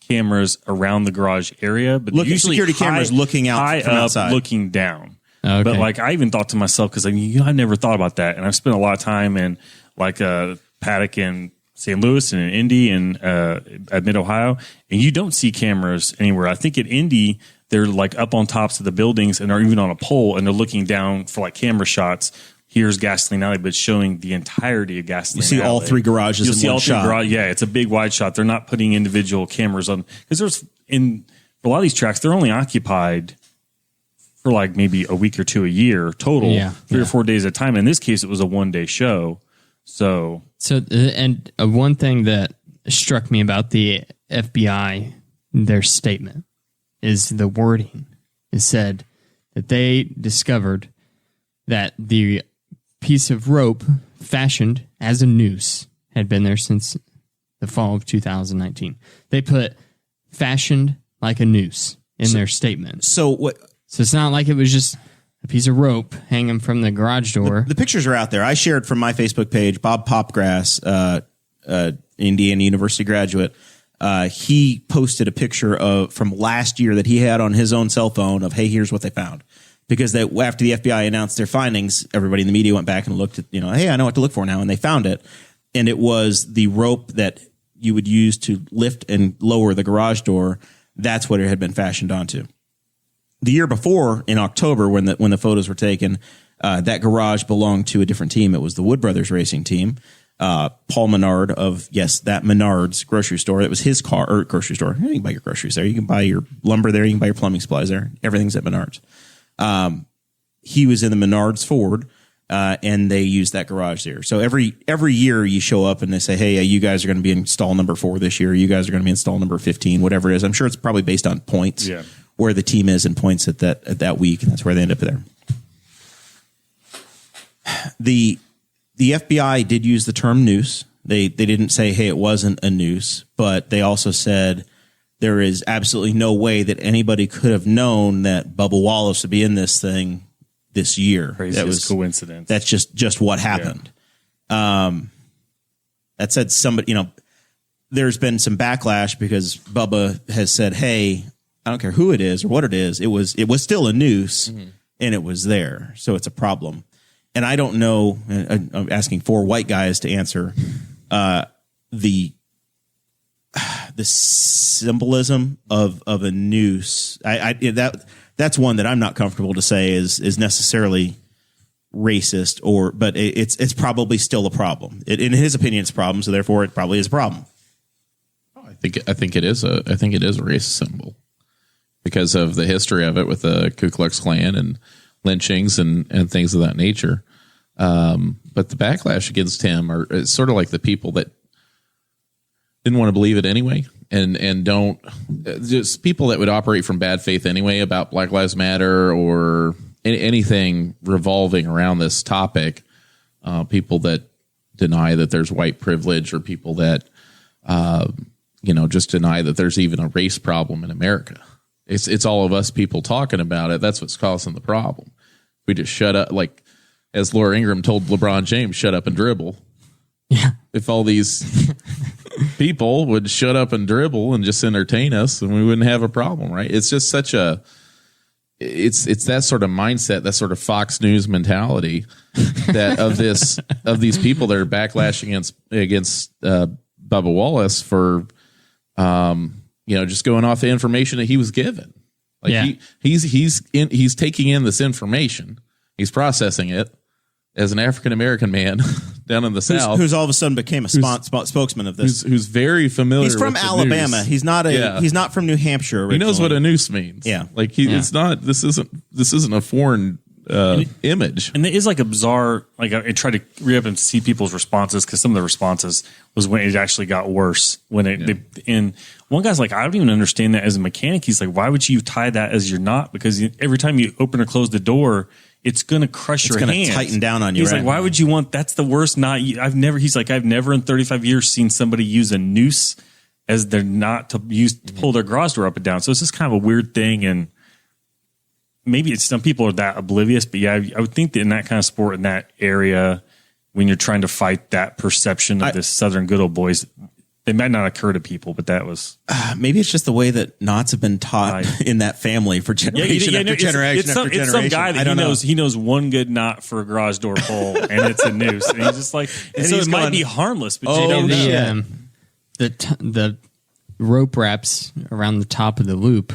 cameras around the garage area, but usually security cameras looking out high from up, outside, looking down. Okay. But like I even thought to myself, because I never thought about that, and I've spent a lot of time in like a paddock in St. Louis and in Indy and at Mid Ohio, and you don't see cameras anywhere. I think at Indy they're like up on tops of the buildings and are even on a pole, and they're looking down for like camera shots. Here's Gasoline Alley, but showing the entirety of Gasoline Alley. You see all three garages in one shot. Yeah, it's a big wide shot. They're not putting individual cameras on because for a lot of these tracks, they're only occupied for like maybe a week or two a year total, 3 or 4 days at a time. In this case, it was a 1-day show. So one thing that struck me about the FBI, their statement, is the wording. It said that they discovered that the piece of rope fashioned as a noose had been there since the fall of 2019. They put fashioned like a noose in their statement. So it's not like it was just a piece of rope hanging from the garage door. The pictures are out there. I shared from my Facebook page, Bob Popgrass, Indiana University graduate. He posted a picture from last year that he had on his own cell phone of, hey, here's what they found. Because after the FBI announced their findings, everybody in the media went back and looked at, hey, I know what to look for now. And they found it. And it was the rope that you would use to lift and lower the garage door. That's what it had been fashioned onto. The year before, in October, when the photos were taken, that garage belonged to a different team. It was the Wood Brothers racing team. Paul Menard of, that Menard's grocery store. It was his car or grocery store. You can buy your groceries there. You can buy your lumber there. You can buy your plumbing supplies there. Everything's at Menard's. He was in the Menard's Ford, and they used that garage there. So every year you show up and they say, hey, you guys are going to be in stall number 4 this year. You guys are going to be in stall number 15, whatever it is. I'm sure it's probably based on points, where the team is and points at that week, and that's where they end up there. The FBI did use the term noose. They didn't say, hey, it wasn't a noose, but they also said there is absolutely no way that anybody could have known that Bubba Wallace would be in this thing this year. Craziest coincidence. That's just what happened. That said, somebody, there's been some backlash because Bubba has said, hey, I don't care who it is or what it is. It was still a noose, and it was there. So it's a problem. And I don't know, I'm asking 4 white guys to answer, the symbolism of a noose. That's one that I'm not comfortable to say is necessarily racist, but it's probably still a problem. In his opinion, it's a problem, so therefore it probably is a problem. I think it is a racist symbol because of the history of it with the Ku Klux Klan and lynchings and things of that nature. But the backlash against him is sort of like the people that didn't want to believe it anyway, and don't, just people that would operate from bad faith anyway about Black Lives Matter or anything revolving around this topic. People that deny that there's white privilege, or people that just deny that there's even a race problem in America. It's all of us people talking about it. That's what's causing the problem. We just shut up, like as Laura Ingraham told LeBron James, shut up and dribble. Yeah. If all these people would shut up and dribble and just entertain us, then we wouldn't have a problem, right? It's just such a, it's that sort of mindset, that sort of Fox News mentality that of these people that are backlashing against Bubba Wallace for, just going off the information that he was given. Like he's taking in this information, he's processing it as an African American man down in the South, who's all of a sudden became a spokesman of this. Who's very familiar. He's from with Alabama. Noose. He's not from New Hampshire originally. He knows what a noose means. Yeah, like it's not. This isn't a foreign image. And it is like a bizarre, like I tried to read up and see people's responses because some of the responses was when it actually got worse. And one guy's like, I don't even understand that as a mechanic. He's like, why would you tie that as your knot? Because every time you open or close the door, it's going to crush your hand. It's going to tighten down on you. He's like, why would you want, that's the worst knot. I've never in 35 years seen somebody use a noose as their knot to pull their garage door up and down. So it's just kind of a weird thing. And maybe it's some people are that oblivious, but yeah, I would think that in that kind of sport, in that area, when you're trying to fight that perception of this Southern good old boys, they might not occur to people, but that was maybe it's just the way that knots have been taught in that family for generation after generation after generation. It's some guy that he knows one good knot for a garage door pull, and it's a noose, and he's just like, and so it might be harmless, but you don't know. The rope wraps around the top of the loop.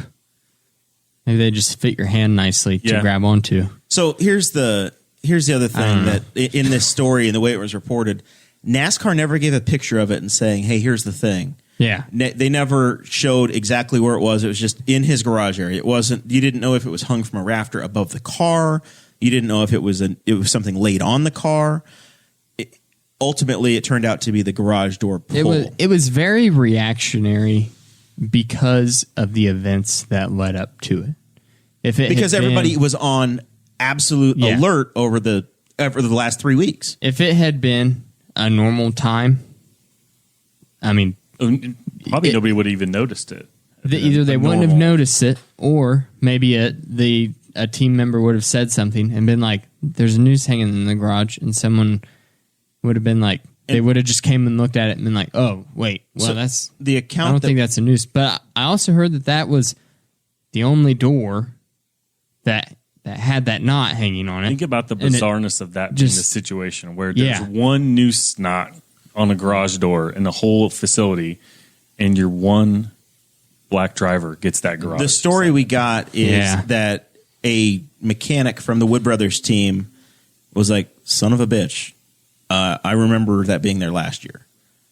Maybe they just fit your hand nicely to grab onto. So here's the other thing that in this story and the way it was reported, NASCAR never gave a picture of it and saying, hey, here's the thing. Yeah. They never showed exactly where it was. It was just in his garage area. You didn't know if it was hung from a rafter above the car. You didn't know if it was something laid on the car. Ultimately, it turned out to be the garage door pull. It was very reactionary because of the events that led up to it. Because everybody was on absolute alert over the last 3 weeks. If it had been a normal time, I mean, probably nobody would have even noticed it. Either they wouldn't have noticed it, or maybe a team member would have said something and been like, "There's a noose hanging in the garage," and someone would have been like, they would have just came and looked at it and been like, "Oh, wait, well, so that's the account." I don't think that's a noose, but I also heard that was the only door that had that knot hanging on it. Think about the bizarreness of that being the situation where there's one noose knot on a garage door in the whole facility, and your one black driver gets that garage. The story we got is that a mechanic from the Wood Brothers team was like, son of a bitch. I remember that being there last year.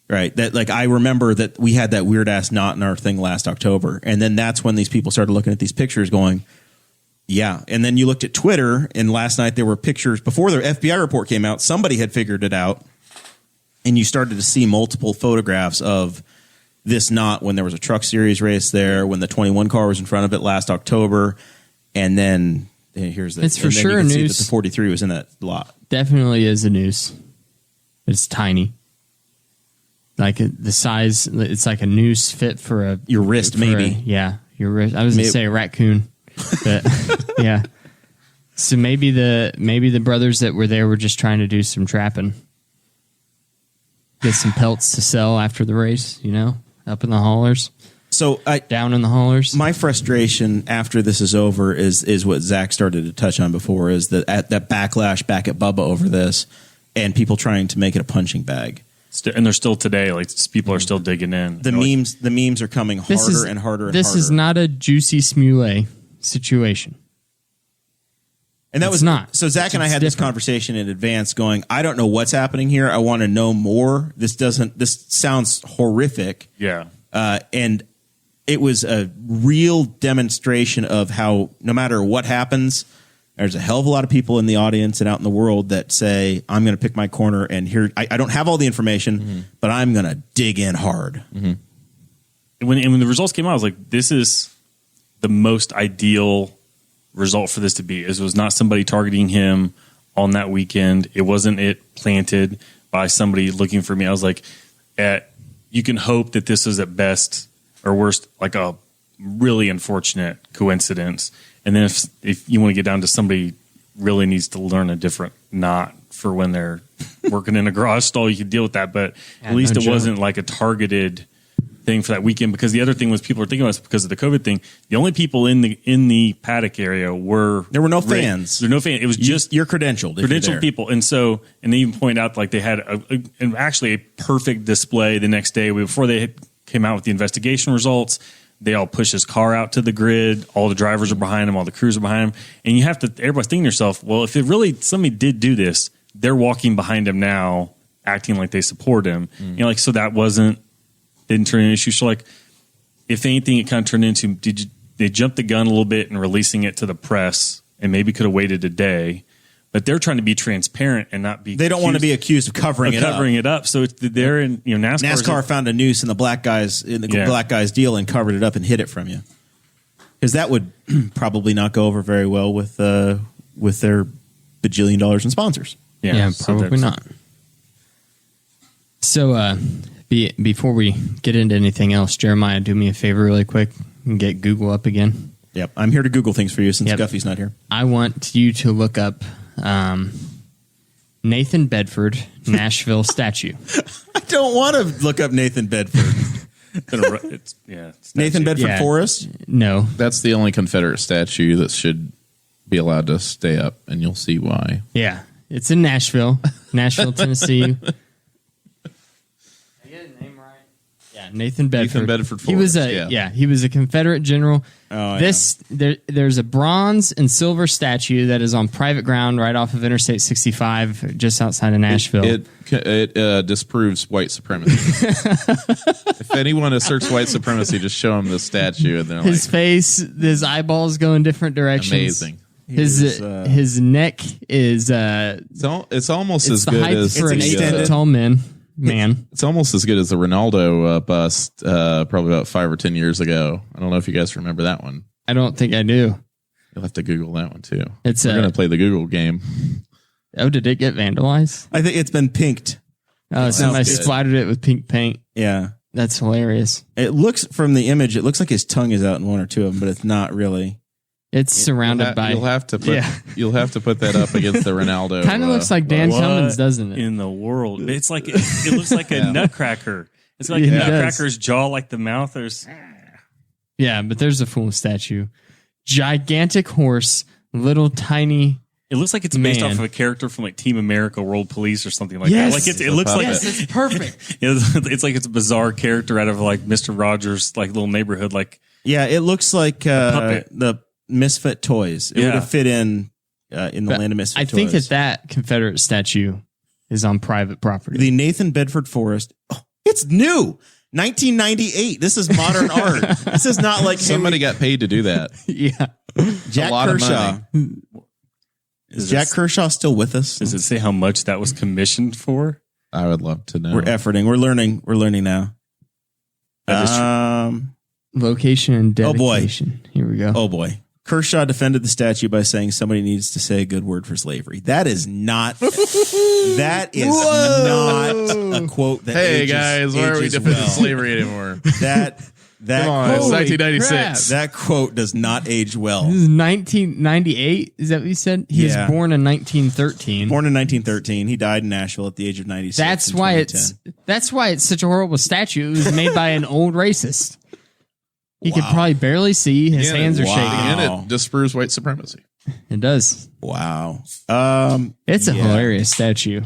Right. That I remember that we had that weird ass knot in our thing last October. And then that's when these people started looking at these pictures going, yeah. And then you looked at Twitter, and last night there were pictures before the FBI report came out. Somebody had figured it out, and you started to see multiple photographs of this knot when there was a truck series race there, when the 21 car was in front of it last October. And then here's the, it's for sure a noose. The 43 was in that lot. Definitely is a noose. It's tiny. Like the size, it's like a noose fit for your wrist, maybe. Your wrist. I was going to say a raccoon. But yeah, so maybe the brothers that were there were just trying to do some trapping, get some pelts to sell after the race, up in the haulers. So down in the haulers. My frustration after this is over is what Zach started to touch on before, is that backlash back at Bubba over this, and people trying to make it a punching bag. And they're still today, people are still digging in. The memes are coming harder and harder. This is not a Juicy Smuley situation. And that was not. So Zach and I had this conversation in advance going, I don't know what's happening here. I want to know more. This sounds horrific. Yeah. And it was a real demonstration of how no matter what happens, there's a hell of a lot of people in the audience and out in the world that say, I'm going to pick my corner, and here I don't have all the information, but I'm going to dig in hard. Mm-hmm. And when the results came out, I was like, this is the most ideal result for this to be. It was not somebody targeting him on that weekend. It wasn't it planted by somebody looking for me. I was like, you can hope that this is at best or worst like a really unfortunate coincidence. And then if you want to get down to somebody really needs to learn a different knot for when they're working in a garage stall, you can deal with that. But at least it wasn't like a targeted thing for that weekend, because the other thing was people were thinking about it because of the COVID thing. The only people in the paddock area there were no fans. There were no fans. It was just you're credentialed people. And so, and they even point out they had actually a perfect display the next day before they came out with the investigation results. They all push his car out to the grid. All the drivers are behind him. All the crews are behind him. And you have to, everybody's thinking to yourself, well, if somebody did do this, they're walking behind him now, acting like they support him. So that didn't turn into an issue. So if anything, it kind of turned into, they jumped the gun a little bit in releasing it to the press and maybe could have waited a day. But they're trying to be transparent and not be. They don't want to be accused of covering it up. So they're in NASCAR found a noose in the black guy's deal and covered it up and hid it from you. Because that would probably not go over very well with their bajillion dollars in sponsors. Yeah, probably not. So before we get into anything else, Jeremiah, do me a favor really quick and get Google up again. Yep, I'm here to Google things for you since Guffey's not here. I want you to look up Nathan Bedford Nashville statue. I don't want to look up Nathan Bedford. Nathan Bedford Forrest? No. That's the only Confederate statue that should be allowed to stay up, and you'll see why. Yeah, it's in Nashville, Tennessee. Nathan Bedford Forrest. He was a Confederate general. There's a bronze and silver statue that is on private ground right off of Interstate 65, just outside of Nashville. It disproves white supremacy. If anyone asserts white supremacy, just show them the statue, and they're his face, his eyeballs go in different directions. Amazing. His neck is it's almost as good as for an 8-foot tall man. It's almost as good as the Ronaldo bust probably about 5 or 10 years ago. I don't know if you guys remember that one. I don't think I do. You'll have to Google that one too. We're going to play the Google game. Oh, did it get vandalized? I think it's been pinked. Oh, somebody splattered it with pink paint. Yeah. That's hilarious. It looks, from the image, it looks like his tongue is out in one or two of them, but it's not really. It's surrounded by. You'll have to put that up against the Ronaldo. Kind of looks like Dan Cummins, doesn't it? In the world, it's like it looks like a nutcracker. It's like a nutcracker's jaw, like the mouth. Yeah, but there's a full statue. Gigantic horse, little tiny. It looks like it's based off of a character from like Team America, World Police, or something like that. Like it looks like it's perfect. It's like it's a bizarre character out of like Mr. Rogers' like little neighborhood. Like it looks like the Misfit Toys. It would have fit in the land of Misfit Toys. I think that Confederate statue is on private property. The Nathan Bedford Forrest. Oh, it's new. 1998. This is modern art. This is not like somebody got paid to do that. Yeah. Jack Kershaw. Is Jack Kershaw still with us? Does it say how much that was commissioned for? I would love to know. We're efforting. We're learning. We're learning now. Location and dedication. Here we go. Oh boy. Kershaw defended the statue by saying somebody needs to say a good word for slavery. That is not not a quote that hey guys, why are we defending slavery anymore? That come on, it's 1996. That quote does not age well. This is 1998. Is that what you said? He was born in 1913. Born in 1913. He died in Nashville at the age of 96. That's why it's such a horrible statue. It was made by an old racist. He could probably barely see. His hands are shaking. And it disproves white supremacy. It does. Wow. It's a hilarious statue.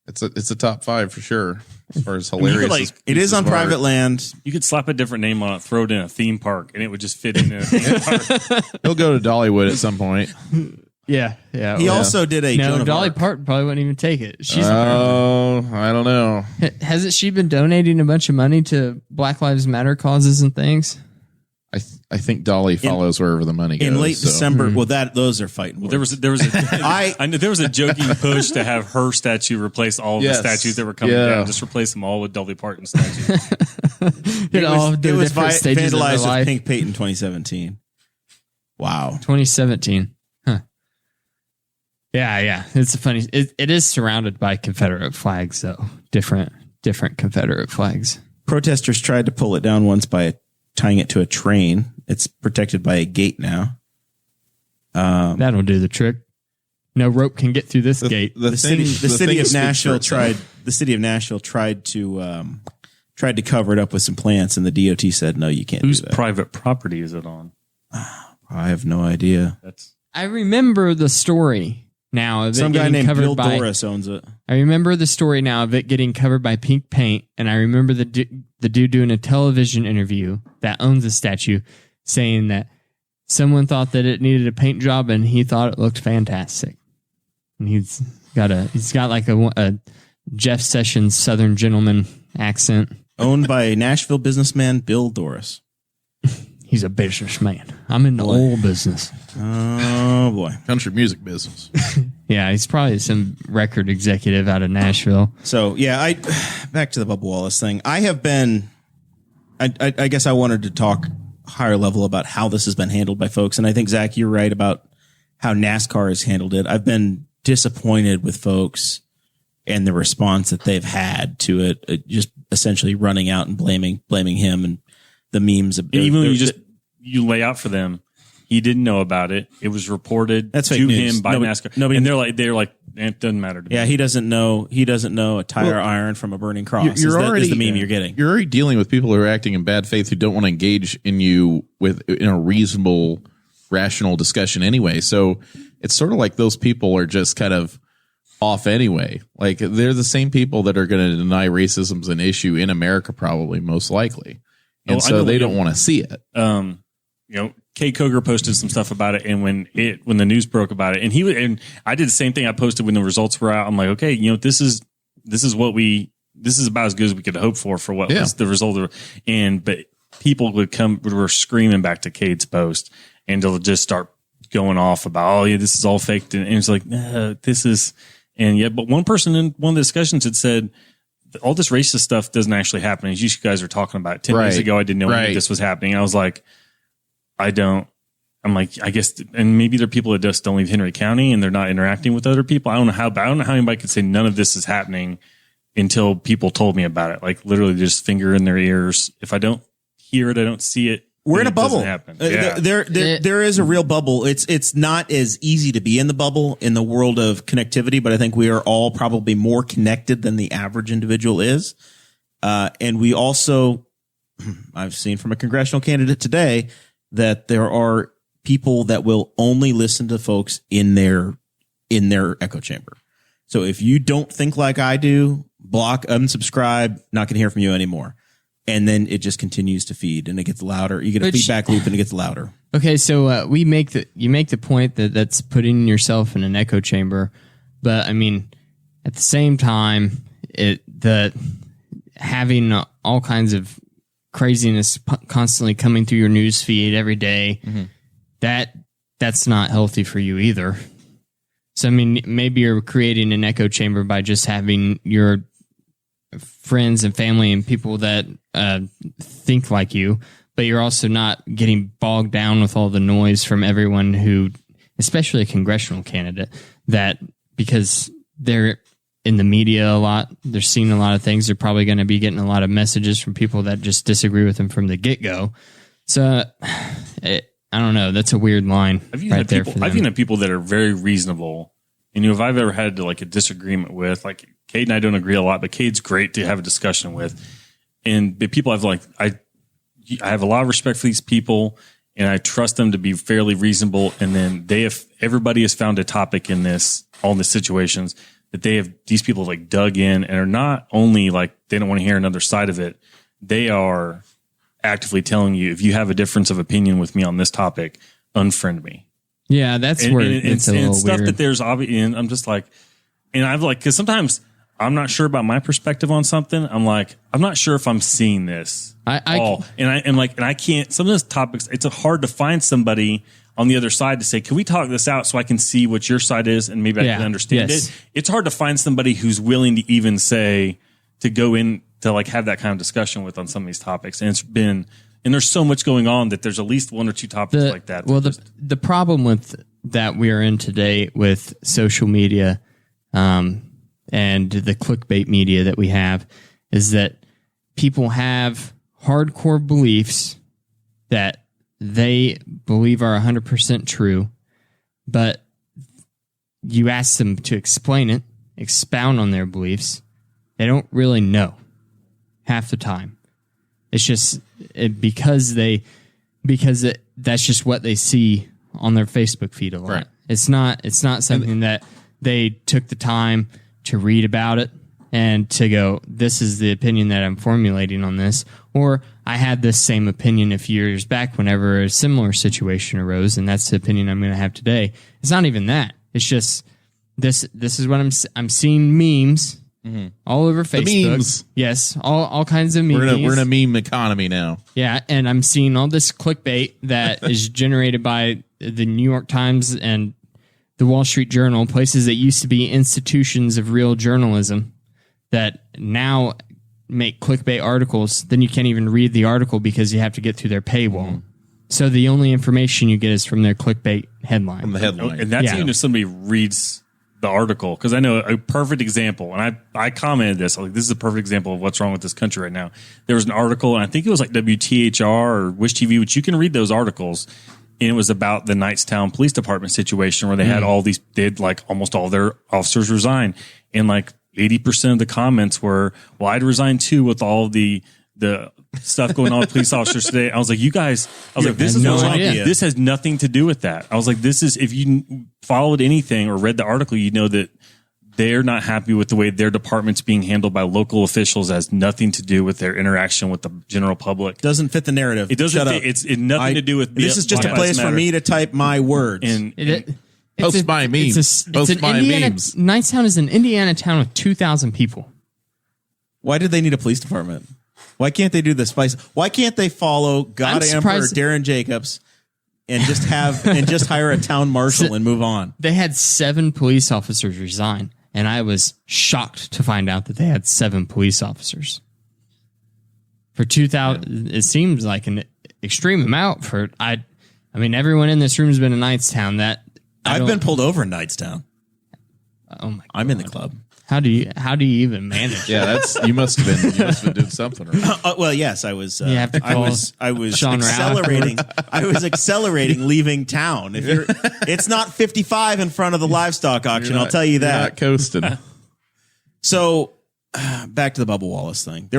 It's a top 5 for sure. As far as hilarious, it is on private land. You could slap a different name on it, throw it in a theme park, and it would just fit in a theme park. He'll go to Dollywood at some point. Yeah. He also did a Joan of Dolly Arc. Parton probably wouldn't even take it. I don't know. Hasn't she been donating a bunch of money to Black Lives Matter causes and things? I think Dolly follows wherever the money goes. In late December, those are fighting. Well, there was a joking push to have her statue replace all of the statues that were coming down. Just replace them all with Dolly Parton statues. it was vandalized with Pink Paint in 2017. Wow, 2017. Huh. Yeah. It's a funny. It is surrounded by Confederate flags, though. Different Confederate flags. Protesters tried to pull it down once by tying it to a train. It's protected by a gate now. That'll do the trick. No rope can get through this gate. The city of Nashville tried to cover it up with some plants, and the DOT said, "No, you can't." Whose do that. private property is it on? I have no idea. I remember the story now of some it guy getting named covered Bill by. Doris owns it. I remember the story now of it getting covered by pink paint, and I remember the dude doing a television interview that owns the statue, saying that someone thought that it needed a paint job, and he thought it looked fantastic. And he's got like a Jeff Sessions Southern gentleman accent. Owned by a Nashville businessman, Bill Doris. He's a businessman. I'm in the oil business. Oh boy, country music business. Yeah, he's probably some record executive out of Nashville. So yeah, back to the Bubba Wallace thing. I have been. I guess I wanted to talk higher level about how this has been handled by folks, and I think Zach, you're right about how NASCAR has handled it. I've been disappointed with folks and the response that they've had to it, just essentially running out and blaming him and the memes. Even when you lay out for them, he didn't know about it. It was reported to him by NASCAR. And they're like, it doesn't matter to me. Yeah, he doesn't know a tire iron from a burning cross. Is the meme you're getting. You're already dealing with people who are acting in bad faith who don't want to engage in a reasonable, rational discussion anyway. So it's sort of like those people are just kind of off anyway. Like they're the same people that are going to deny racism's an issue in America, probably most likely. And so they don't want to see it. Kate Coger posted some stuff about it, and when the news broke about it, and I did the same thing. I posted when the results were out. I'm like, okay, this is about as good as we could hope for what was the result of. But people were screaming back to Kate's post, and they'll just start going off about, oh yeah, this is all fake, and it's like, this is, and yeah. But one person in one of the discussions had said, all this racist stuff doesn't actually happen. As you guys are talking about 10 days ago, I didn't know any of this was happening. I was like, I guess, and maybe there are people that just don't leave Henry County and they're not interacting with other people. I don't know how anybody could say none of this is happening until people told me about it. Like literally just finger in their ears. If I don't hear it, I don't see it. We're in a bubble. Yeah. There is a real bubble. It's not as easy to be in the bubble in the world of connectivity, but I think we are all probably more connected than the average individual is. And we also, I've seen from a congressional candidate today that there are people that will only listen to folks in their echo chamber. So if you don't think like I do, block, unsubscribe, not going to hear from you anymore. And then it just continues to feed and it gets louder. You get a feedback loop and it gets louder. Okay. So you make the point that that's putting yourself in an echo chamber. But I mean, at the same time, having all kinds of craziness constantly coming through your news feed every day, that's not healthy for you either. So, I mean, maybe you're creating an echo chamber by just having your friends and family and people that think like you, but you're also not getting bogged down with all the noise from everyone who, especially a congressional candidate, that because they're in the media a lot, they're seeing a lot of things, they're probably going to be getting a lot of messages from people that just disagree with them from the get-go. So, I don't know. That's a weird line I've had people that are very reasonable. And if I've ever had a disagreement with, like Cade and I don't agree a lot, but Cade's great to have a discussion with. And the people I have a lot of respect for these people, and I trust them to be fairly reasonable. And then everybody has found a topic in all the situations that these people have dug in and are not only they don't want to hear another side of it. They are actively telling you, if you have a difference of opinion with me on this topic, unfriend me. Yeah, that's where it's a little stuff weird. that there's obvious. And I'm just because sometimes I'm not sure about my perspective on something. I'm not sure if I'm seeing this all. And I can't. Some of those topics, it's hard to find somebody on the other side to say, can we talk this out so I can see what your side is and maybe I can understand it. It's hard to find somebody who's willing to even say to go in to have that kind of discussion with on some of these topics. And there's so much going on that there's at least one or two topics like that. Well, the problem with that we are in today with social media and the clickbait media that we have is that people have hardcore beliefs that they believe are 100% true, but you ask them to explain it, expound on their beliefs, they don't really know half the time. It's just because that's just what they see on their Facebook feed a lot. Right. It's not something that they took the time to read about it and to go, this is the opinion that I'm formulating on this. Or I had this same opinion a few years back whenever a similar situation arose, and that's the opinion I'm going to have today. It's not even that. It's just this is what I'm seeing memes all over Facebook. The memes. Yes, all kinds of memes. We're in a meme economy now. Yeah, and I'm seeing all this clickbait that is generated by the New York Times and the Wall Street Journal, places that used to be institutions of real journalism that now make clickbait articles. Then you can't even read the article because you have to get through their paywall. So the only information you get is from their clickbait headline. From the headline. And that's even if somebody reads the article. Because I know a perfect example, and I commented this. Like, this is a perfect example of what's wrong with this country right now. There was an article, and I think it was like WTHR or Wish TV, which you can read those articles. And it was about the Knightstown Police Department situation where they had they had like almost all their officers resign. And like 80% of the comments were, well, I'd resign too with all the stuff going on with police officers today. I was like, you guys, this is what's wrong. This has nothing to do with that. I was like, this is, if you followed anything or read the article, you know that they're not happy with the way their department's being handled by local officials. It has nothing to do with their interaction with the general public. Doesn't fit the narrative. It doesn't fit. It's nothing to do with. This is just a place for me to type my words. Post my memes. Post my memes. Knightstown is an Indiana town with 2,000 people. Why did they need a police department? Why can't they do the spice? Why can't they follow God Emperor Darren Jacobs and just hire a town marshal and move on? They had 7 police officers resign, and I was shocked to find out that they had 7 police officers. For 2,000, it seems like an extreme amount for I mean, everyone in this room has been in Knightstown. I've been pulled over in Knightstown. Oh my God. I'm in the club. How do you even manage? Yeah, you must have been doing something right. Well, yes, I was. You have to call I was Sean accelerating. I was accelerating, leaving town. It's not 55 in front of the livestock auction. I'll tell you that. You're not coasting. So, back to the Bubba Wallace thing.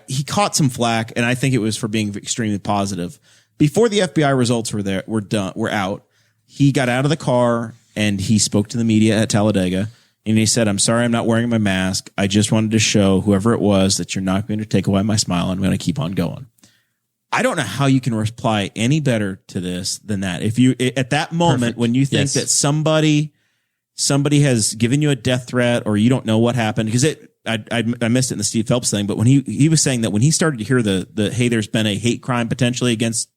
He caught some flack, and I think it was for being extremely positive. Before the FBI results were out, he got out of the car and he spoke to the media at Talladega. And he said, I'm sorry, I'm not wearing my mask. I just wanted to show whoever it was that you're not going to take away my smile. I'm going to keep on going. I don't know how you can reply any better to this than that. If you, at that moment, when you think that somebody has given you a death threat or you don't know what happened, because I missed it in the Steve Phelps thing, but when he was saying that when he started to hear the hey, there's been a hate crime potentially against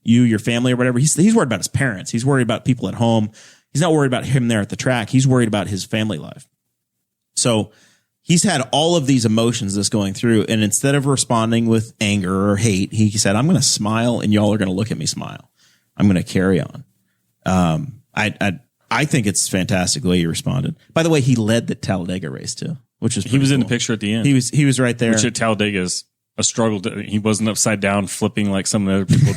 you, your family or whatever, he's worried about his parents. He's worried about people at home. He's not worried about him there at the track. He's worried about his family life. So he's had all of these emotions that's going through. And instead of responding with anger or hate, he said, I'm going to smile and y'all are going to look at me smile. I'm going to carry on. I think it's fantastic the way he responded. By the way, he led the Talladega race too, which was he was cool. In the picture at the end. He was right there. Which at Talladega is a struggle. He wasn't upside down flipping like some of the other people at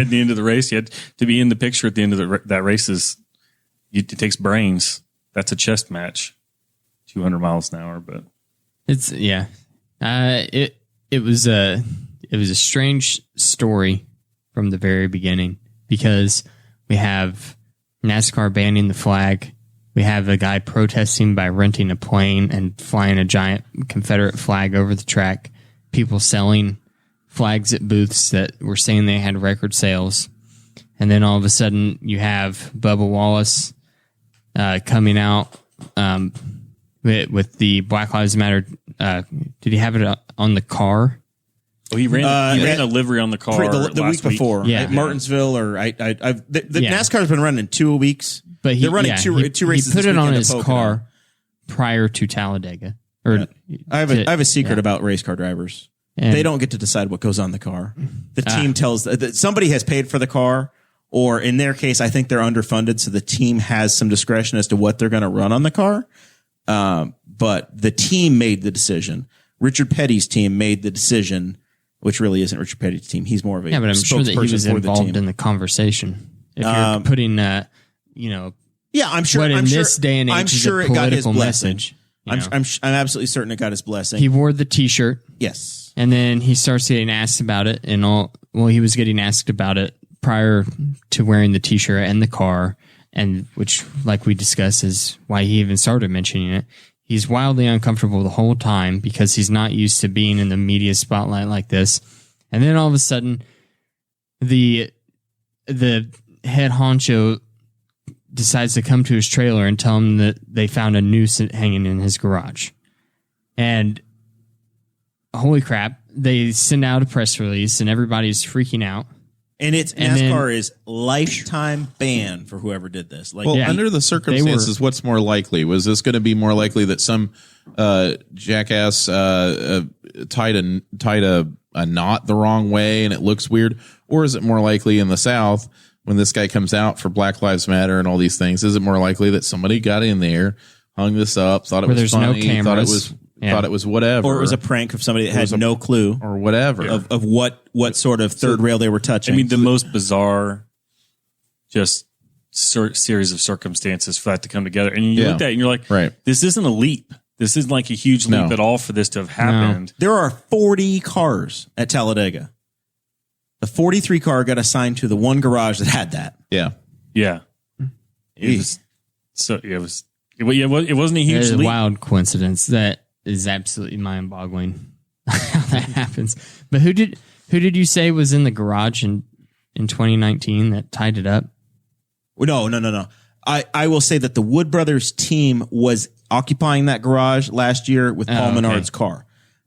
the end of the race. He had to be in the picture at the end of that race. It takes brains. That's a chess match, 200 miles an hour. But it's it was a strange story from the very beginning because we have NASCAR banning the flag. We have a guy protesting by renting a plane and flying a giant Confederate flag over the track. People selling flags at booths that were saying they had record sales. And then all of a sudden you have Bubba Wallace coming out with the Black Lives Matter. Did he have it on the car? Well, he ran a livery on the car the week before. Yeah. At Martinsville, or NASCAR's been running 2 weeks. But they're running two races. He put it on his car prior to Talladega. I have a secret about race car drivers. They don't get to decide what goes on the car. The team tells that somebody has paid for the car, or in their case, I think they're underfunded, so the team has some discretion as to what they're going to run on the car. But the team made the decision. Richard Petty's team made the decision, which really isn't Richard Petty's team. He's more of a but I'm sure that he was involved in the conversation. If you're putting, I'm sure. What in this day and age I'm sure is a it got his political blessing. message. I'm absolutely certain it got his blessing. He wore the T-shirt. Yes. And then he starts getting asked about it, he was getting asked about it prior to wearing the T-shirt and the car, and which, like we discussed, is why he even started mentioning it. He's wildly uncomfortable the whole time because he's not used to being in the media spotlight like this. And then all of a sudden, the head honcho decides to come to his trailer and tell him that they found a noose hanging in his garage. And holy crap, they send out a press release and everybody's freaking out. And NASCAR is lifetime ban for whoever did this. Like, under the circumstances, what's more likely? Was this going to be more likely that some jackass tied a knot the wrong way and it looks weird? Or is it more likely in the South, when this guy comes out for Black Lives Matter and all these things, is it more likely that somebody got in there, hung this up, thought it was funny, thought it was whatever, or it was a prank of somebody that had no clue or whatever of what sort of third rail they were touching? I mean, the most bizarre, just series of circumstances for that to come together, and you look at it and you're like, right, this isn't a leap. This isn't like a huge leap at all for this to have happened. No. There are 40 cars at Talladega. The 43 car got assigned to the one garage that had that. Yeah. It wasn't a huge It's a leap. wild coincidence that is absolutely mind-boggling how that happens. But who did you say was in the garage in 2019 that tied it up? No. I will say that the Wood Brothers team was occupying that garage last year with Paul Menard's car.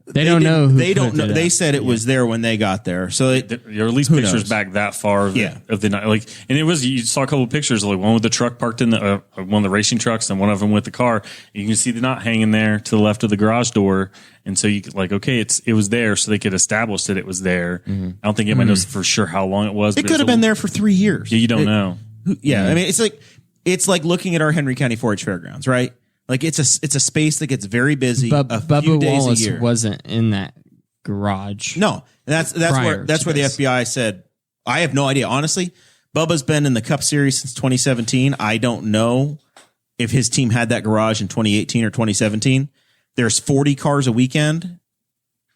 They don't know. They said it was there when they got there. So there are at least pictures back that far of the night. Like, and it was, you saw a couple of pictures, like one with the truck parked in the one of the racing trucks, and one of them with the car. You can see the knot hanging there to the left of the garage door, and so you could, like, okay, it was there, so they could establish that it was there. I don't think anybody knows for sure how long it was. It could have been there for 3 years. Yeah, you don't know. Yeah, I mean, it's like looking at our Henry County 4-H Fairgrounds, right? Like, it's a space that gets very busy. Bubba Wallace wasn't in that garage. No, that's where the FBI said, I have no idea. Honestly, Bubba's been in the Cup Series since 2017. I don't know if his team had that garage in 2018 or 2017. There's 40 cars a weekend.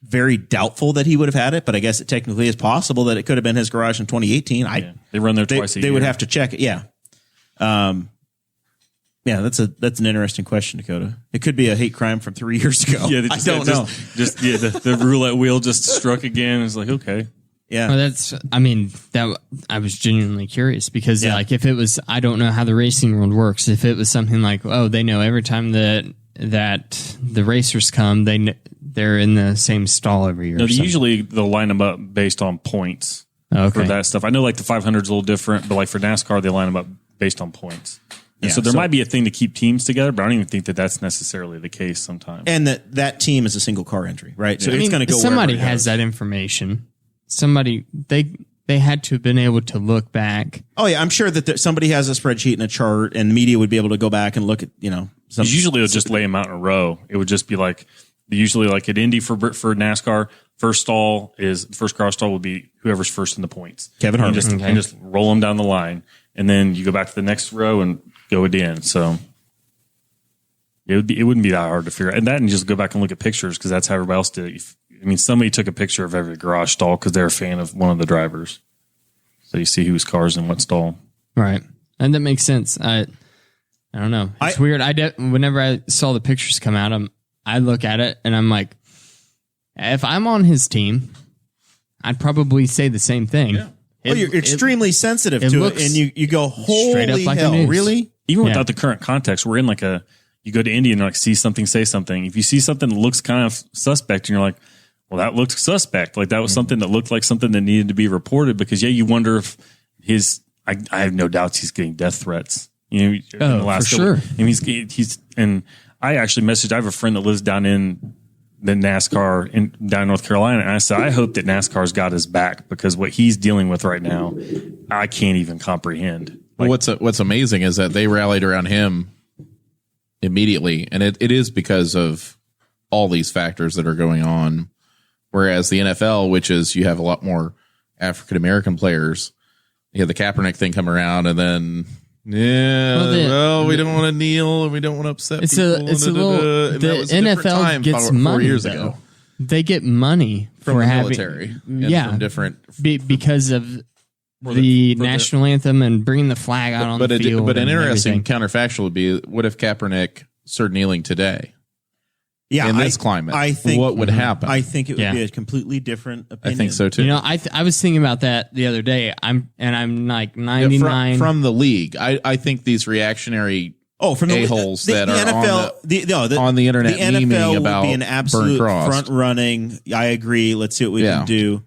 Very doubtful that he would have had it, but I guess it technically is possible that it could have been his garage in 2018. They run there twice a year. They would have to check it. Yeah. Yeah, that's an interesting question, Dakota. It could be a hate crime from 3 years ago. Yeah, I don't know. The roulette wheel just struck again. It's like, okay. Yeah. Well, I was genuinely curious because like, if it was, I don't know how the racing world works. If it was something like, oh, they know every time that the racers come, they're in the same stall every year. No, usually they'll line them up based on points for that stuff. I know like the 500 is a little different, but like for NASCAR, they line them up based on points. And so there might be a thing to keep teams together, but I don't even think that that's necessarily the case sometimes. And that team is a single car entry, right? So it's going to go. Somebody has that information. Somebody they had to have been able to look back. Oh yeah, I'm sure that somebody has a spreadsheet and a chart, and the media would be able to go back and look at usually it'll just lay them out in a row. It would just be like usually like at Indy for NASCAR, first car stall would be whoever's first in the points. Kevin Harvick. And just roll them down the line, and then you go back to the next row and go again. So it wouldn't be that hard to figure out. And just go back and look at pictures because that's how everybody else did it. Somebody took a picture of every garage stall because they're a fan of one of the drivers. So you see whose car's in what stall. Right. And that makes sense. I don't know. It's weird. Whenever I saw the pictures come out, I look at it and I'm like, if I'm on his team, I'd probably say the same thing. Yeah. You're extremely sensitive to it, and you go, holy like hell, really? Even without the current context, we're in you go to Indy and like see something, say something. If you see something that looks kind of suspect, and you're like, well, that looks suspect. Like that was something that looked like something that needed to be reported because you wonder if I have no doubts he's getting death threats. In the last for sure. And and I actually messaged, I have a friend that lives down in the NASCAR down in North Carolina. And I said, I hope that NASCAR's got his back because what he's dealing with right now, I can't even comprehend. Well, what's amazing is that they rallied around him immediately. And it is because of all these factors that are going on. Whereas the NFL, which is you have a lot more African-American players, you have the Kaepernick thing come around and then, we don't want to kneel and we don't want to upset people. It's a little, the NFL gets money, 4 years ago. They get money from the military. From different. Because of the national anthem and bringing the flag out on the field. But an interesting counterfactual would be, what if Kaepernick started kneeling today? in this climate, I think what would happen? I think it would be a completely different opinion. I think so too. You know, I was thinking about that the other day. I'm like 99 from the league. I think these reactionary from the a-holes that the are NFL, on the internet the NFL memeing would about be an absolute front running. I agree. Let's see what we can do.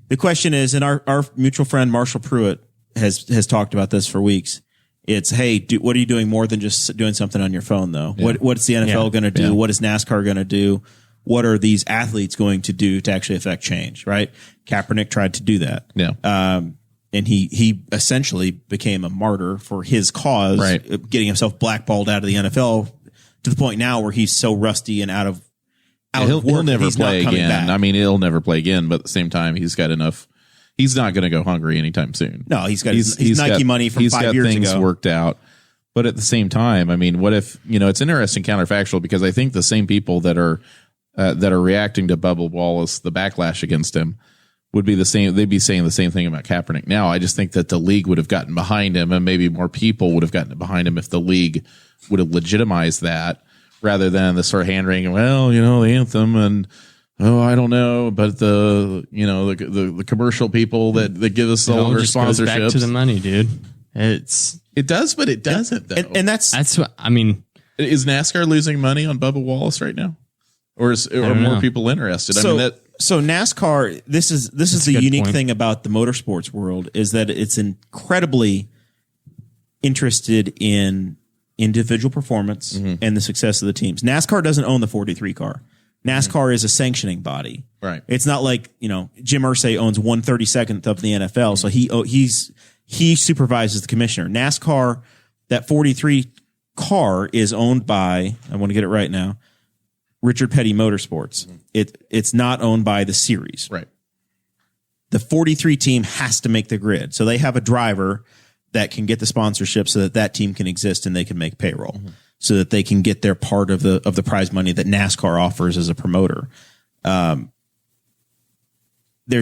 The question is, and our mutual friend Marshall Pruitt has talked about this for weeks. It's, hey, what are you doing more than just doing something on your phone, though? Yeah. What's the NFL going to do? Yeah. What is NASCAR going to do? What are these athletes going to do to actually affect change, right? Kaepernick tried to do that. Yeah. And he essentially became a martyr for his cause, getting himself blackballed out of the NFL to the point now where he's so rusty and out of work. He'll never play again. Back. I mean, he'll never play again, but at the same time, he's got enough. He's not going to go hungry anytime soon. No, he's got his Nike money from 5 years ago. He's got things worked out. But at the same time, I mean, what if, it's interesting counterfactual, because I think the same people that are reacting to Bubba Wallace, the backlash against him, would be the same. They'd be saying the same thing about Kaepernick now. I just think that the league would have gotten behind him, and maybe more people would have gotten behind him if the league would have legitimized that, rather than the sort of hand wringing, well, the anthem and, oh, I don't know, but the commercial people that give us all their sponsorships. Goes back to the money, dude. It does, but it doesn't, though. And that's what I mean. Is NASCAR losing money on Bubba Wallace right now, or are more people interested? So NASCAR, this is the unique thing about the motorsports world, is that it's incredibly interested in individual performance and the success of the teams. NASCAR doesn't own the 43 car. NASCAR is a sanctioning body. Right. It's not like, Jim Irsay owns 1/32nd of the NFL. So he supervises the commissioner. NASCAR, that 43 car is owned by, I want to get it right now, Richard Petty Motorsports. It's not owned by the series. Right. The 43 team has to make the grid. So they have a driver that can get the sponsorship so that team can exist and they can make payroll, so that they can get their part of the prize money that NASCAR offers as a promoter. There's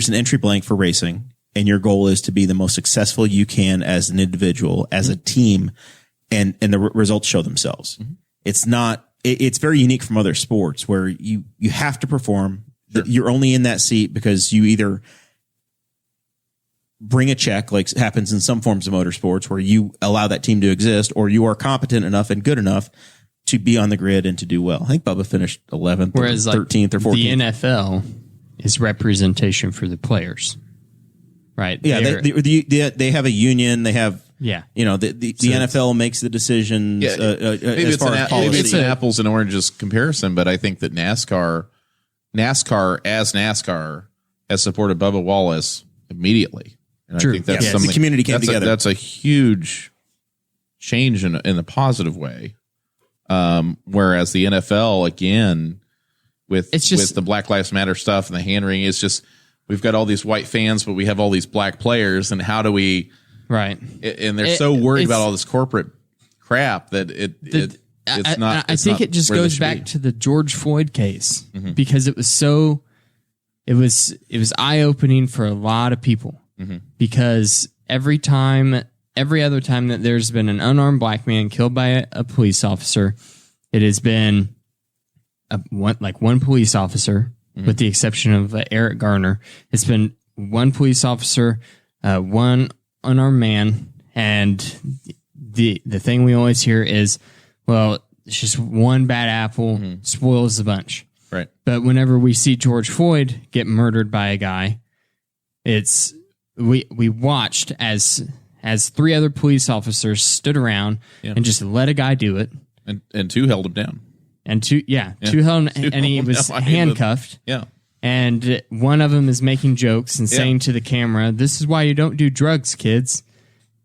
an entry blank for racing, and your goal is to be the most successful you can as an individual, as a team, and the results show themselves. It's very unique from other sports where you have to perform. Sure. You're only in that seat because you either bring a check, like happens in some forms of motorsports, where you allow that team to exist, or you are competent enough and good enough to be on the grid and to do well. I think Bubba finished 11th, whereas 13th or 14th. The NFL is representation for the players, right? Yeah, they have a union. They have the NFL makes the decisions as far as policy. Maybe it's an apples and oranges comparison, but I think that NASCAR has supported Bubba Wallace immediately. And True. I think that's something. The community came together. That's a huge change in a positive way. Whereas the NFL, again, with the Black Lives Matter stuff and the hand wringing, it's just, we've got all these white fans, but we have all these black players, and how do we? Right. And they're so worried about all this corporate crap that it's not. I think it just goes back to the George Floyd case, because it was so. It was eye opening for a lot of people, because every other time that there's been an unarmed black man killed by a police officer, it has been one police officer, with the exception of Eric Garner. It's been one police officer, one unarmed man, and the thing we always hear is, well, it's just one bad apple spoils the bunch. Right. But whenever we see George Floyd get murdered by a guy, we watched as 3 other police officers stood around and just let a guy do it. And 2 held him down. And 2 held him, and he was handcuffed. Yeah. And one of them is making jokes and saying to the camera, "This is why you don't do drugs, kids."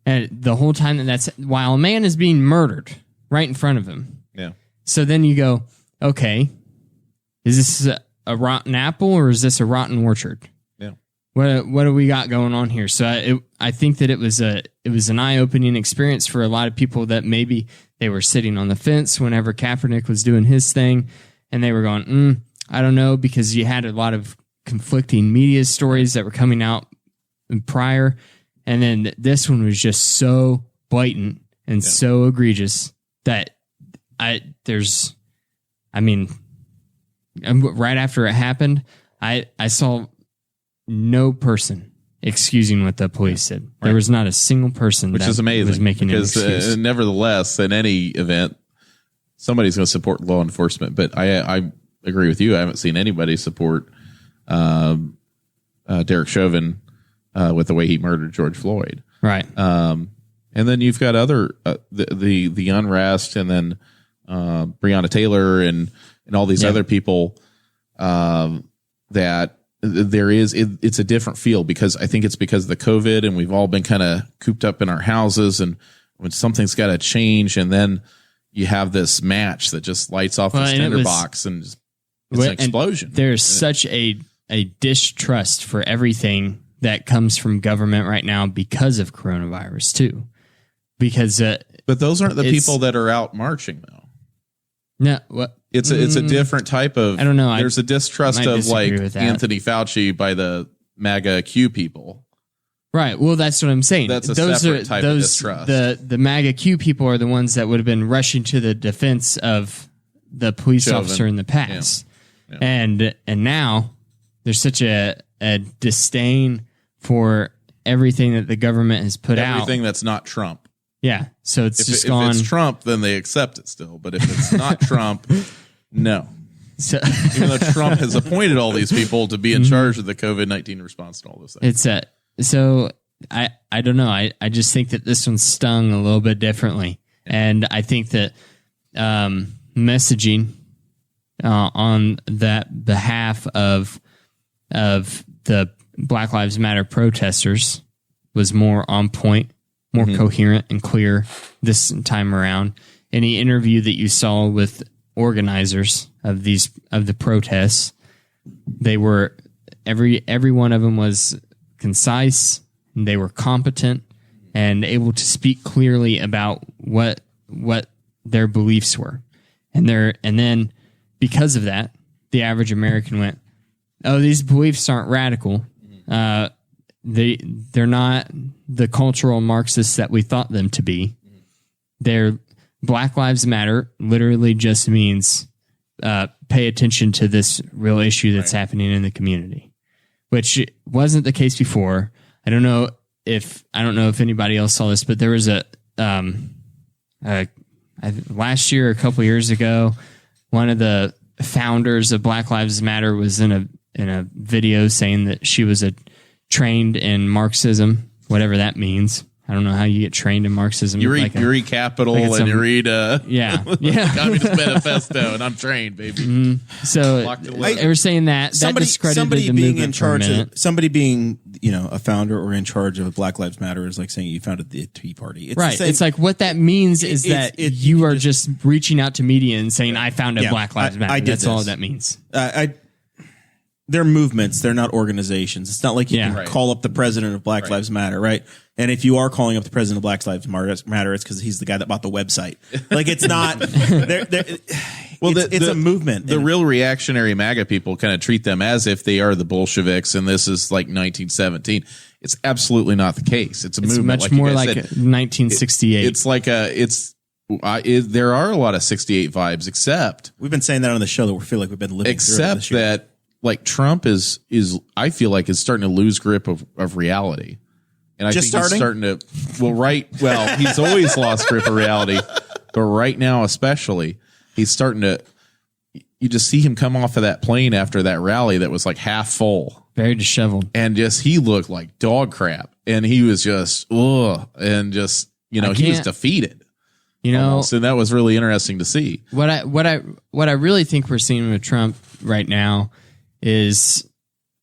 And the whole time while a man is being murdered right in front of him. Yeah. So then you go, okay, is this a rotten apple or is this a rotten orchard? Yeah. What do we got going on here? So I think that it was an eye-opening experience for a lot of people that maybe they were sitting on the fence whenever Kaepernick was doing his thing, and they were going, I don't know, because you had a lot of conflicting media stories that were coming out prior, and then this one was just so blatant and so egregious that right after it happened, I saw no person excusing what the police did. Right. There was not a single person which is amazing, was making because an excuse. Nevertheless, in any event, somebody's going to support law enforcement. But I agree with you. I haven't seen anybody support Derek Chauvin with the way he murdered George Floyd. Right. And then you've got other the unrest, and then Breonna Taylor and all these other people that there is. It's a different feel, because I think it's because of the COVID, and we've all been kind of cooped up in our houses, and when something's got to change, and then you have this match that just lights off this tinderbox, and it's an explosion. There's such a distrust for everything that comes from government right now because of coronavirus too. Because, but those aren't the people that are out marching, though. No, what? It's a different type of. I don't know. There's a distrust of like Anthony Fauci by the MAGA Q people. Right. Well, that's what I'm saying. That's a separate type of distrust. The MAGA Q people are the ones that would have been rushing to the defense of the police officer in the past, and now there's such a disdain for everything that the government has put out. Everything that's not Trump. Yeah. So it's just gone. If it's Trump, then they accept it still. But if it's not Trump, no. So, even though Trump has appointed all these people to be in charge of the COVID-19 response and all those things. So I don't know. I just think that this one stung a little bit differently. And I think that messaging on that behalf of the Black Lives Matter protesters was more on point, more coherent and clear this time around. Any interview that you saw with organizers of the protests, they were every one of them was concise, and they were competent and able to speak clearly about what their beliefs were. And then because of that, the average American went, "Oh, these beliefs aren't radical. They're not the cultural Marxists that we thought them to be. They're Black Lives Matter literally just means pay attention to this real issue that's happening in the community," which wasn't the case before. I don't know if anybody else saw this, but there was last year, a couple years ago, one of the founders of Black Lives Matter was in a video saying that she was trained in Marxism, whatever that means. I don't know how you get trained in Marxism. You read Capital and you read Communist Manifesto, and I'm trained, baby. Mm-hmm. So they were saying that discredited the movement for a minute. Somebody being a founder or in charge of Black Lives Matter is like saying you founded the Tea Party. It's right. It's like what that means is that you are just reaching out to media and saying I founded Black Lives Matter. That's all that means. They're movements. They're not organizations. It's not like you can call up the president of Black Lives Matter, right? And if you are calling up the president of Black Lives Matter, it's because he's the guy that bought the website. Like, it's not. It's a movement. The real reactionary MAGA people kind of treat them as if they are the Bolsheviks, and this is like 1917. It's absolutely not the case. It's a movement. Much more like 1968. It's like there are a lot of 68 vibes, except we've been saying that on the show that we feel like we've been living through it this year. That. Like Trump is I feel like is starting to lose grip of reality. And I think he's starting to he's always lost grip of reality, but right now especially, he's starting to you just see him come off of that plane after that rally that was like half full. Very disheveled. And he looked like dog crap. And he was just he was defeated. Almost. And that was really interesting to see. What I really think we're seeing with Trump right now is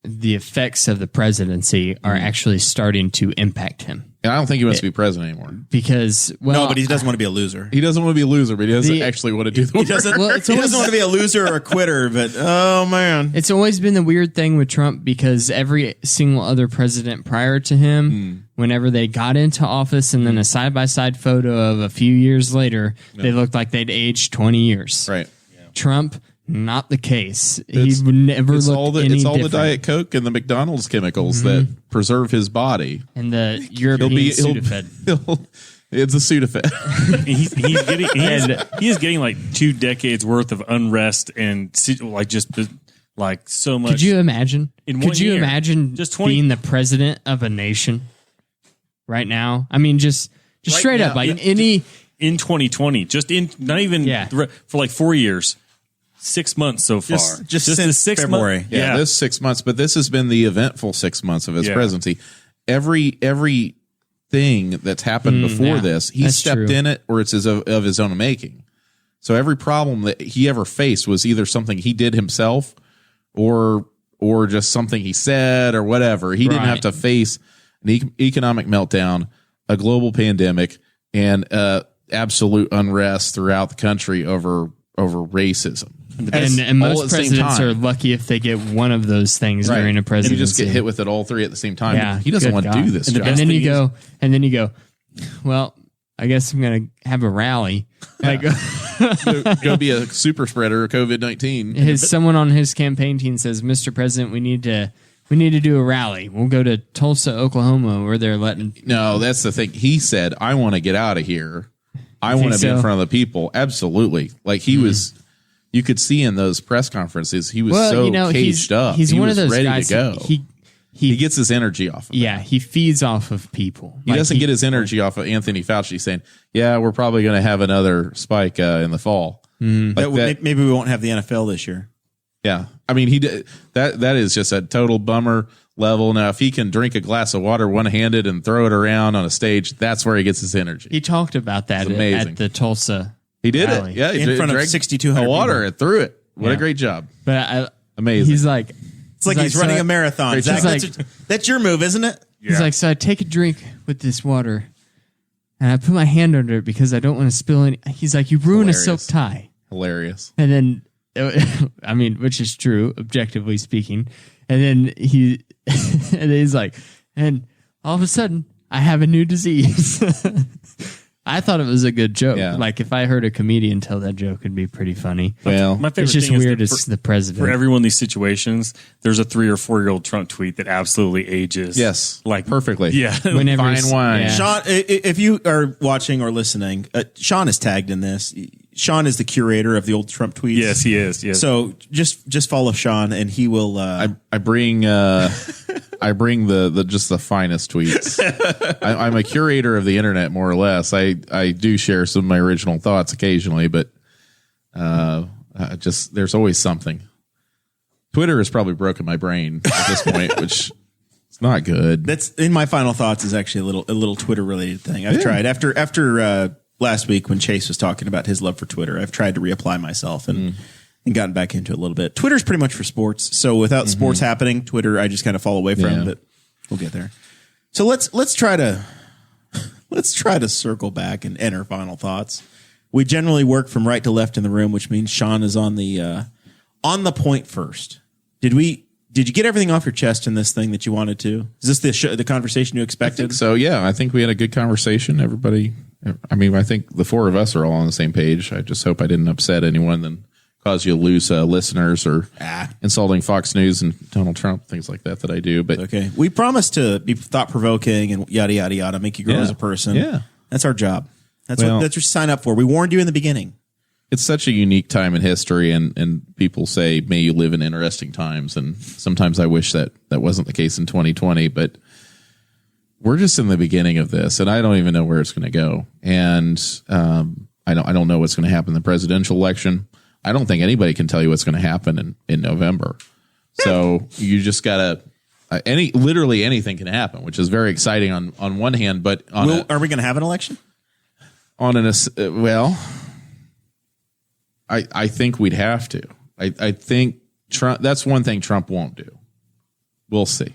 the effects of the presidency are actually starting to impact him. And I don't think he wants to be president anymore. Because, no, but he doesn't want to be a loser. He doesn't want to be a loser, but he doesn't actually want to do the work. He doesn't want to be a loser or a quitter, but oh man. It's always been the weird thing with Trump because every single other president prior to him, whenever they got into office and then a side-by-side photo of a few years later, they looked like they'd aged 20 years. Right. Yeah. Trump, not the case. He would never look any different. It's all the Diet Coke and the McDonald's chemicals that preserve his body. And the European Sudafed. It's a Sudafed. He's getting like 2 decades worth of unrest and like just like so much. Could you imagine? Could you imagine just being the president of a nation right now? I mean, just right straight now, up, like in 2020, just in not even for like 4 years. 6 months so far. Just since February. Yeah, this 6 months, but this has been the eventful 6 months of his presidency. Every thing that's happened before this, he stepped in it, or it's of his own making. So every problem that he ever faced was either something he did himself, or just something he said, or whatever. He didn't have to face an economic meltdown, a global pandemic, and absolute unrest throughout the country over racism. And most presidents are lucky if they get one of those things during a presidency. You just get hit with it all 3 at the same time. Yeah, he doesn't want to do this. And then you go, well, I guess I'm going to have a rally. Like, go be a super spreader of COVID-19. Someone on his campaign team says, Mr. President, we need to do a rally. We'll go to Tulsa, Oklahoma, where they're letting. No, that's the thing. He said, I want to get out of here. I want to be in front of the people. Absolutely. Like he was. You could see in those press conferences, he was caged up. He's one of those ready guys to go. He gets his energy off of them. He feeds off of people. He doesn't get his energy off of Anthony Fauci saying, yeah, we're probably going to have another spike in the fall. Maybe we won't have the NFL this year. Yeah. I mean, that is just a total bummer level. Now, if he can drink a glass of water one-handed and throw it around on a stage, that's where he gets his energy. He talked about that at the Tulsa. He did rally. it. Yeah, in front of 6,200 water and threw it. What a great job. But amazing. He's like, it's like he's running a marathon. Zach, that's your move, isn't it? Yeah. He's like, so I take a drink with this water and I put my hand under it because I don't want to spill any. He's like, you ruin a silk tie. Hilarious. And then, I mean, which is true, objectively speaking. And then he's like, and all of a sudden I have a new disease. I thought it was a good joke. Yeah. Like if I heard a comedian tell that joke, it'd be pretty funny. Well, my favorite it's just thing weird is as the president. For every one of these situations, there's a 3 or 4 year old Trump tweet that absolutely ages. Yes, like perfectly. Yeah, whenever fine wine. Yeah. Sean, if you are watching or listening, Sean is tagged in this. Sean is the curator of the old Trump tweets. Yes, he is. Yes. So just follow Sean, and he will. I bring the just the finest tweets. I'm a curator of the internet, more or less. I do share some of my original thoughts occasionally, but just there's always something. Twitter has probably broken my brain at this point, which is not good. That's in my final thoughts. Is actually a little Twitter related thing I've tried after last week when Chase was talking about his love for Twitter. I've tried to reapply myself and gotten back into it a little bit. Twitter's pretty much for sports. So without sports happening, Twitter, I just kind of fall away from, but we'll get there. So let's try to circle back and enter final thoughts. We generally work from right to left in the room, which means Sean is on the point first. Did you get everything off your chest in this thing that you wanted to? Is this the conversation you expected? I think so, yeah. I think we had a good conversation. Everybody, I mean, I think the 4 of us are all on the same page. I just hope I didn't upset anyone and cause you to lose listeners or insulting Fox News and Donald Trump, things like that I do. But okay, we promise to be thought-provoking and yada, yada, yada, make you grow as a person. Yeah. That's our job. That's what you sign up for. We warned you in the beginning. It's such a unique time in history, and people say, may you live in interesting times. And sometimes I wish that wasn't the case in 2020, but we're just in the beginning of this, and I don't even know where it's going to go. And I don't know what's going to happen in the presidential election. I don't think anybody can tell you what's going to happen in November. So you just got to literally anything can happen, which is very exciting on one hand, but are we going to have an election? I think we'd have to. I think Trump. That's one thing Trump won't do. We'll see.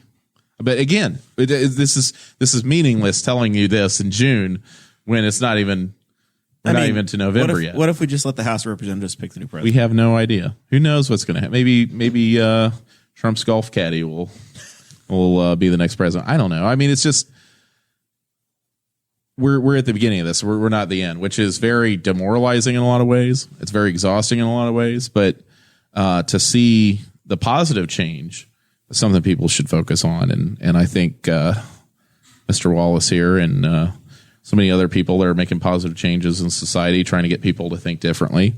But again, this is meaningless telling you this in June when it's not even. We're not even to November yet. What if we just let the House of Representatives pick the new president? We have no idea. Who knows what's going to happen? Maybe Trump's golf caddy will be the next president. I don't know. I mean, it's just we're at the beginning of this. We're not at the end, which is very demoralizing in a lot of ways. It's very exhausting in a lot of ways. But to see the positive change is something people should focus on. And I think Mr. Wallace here and so many other people that are making positive changes in society, trying to get people to think differently.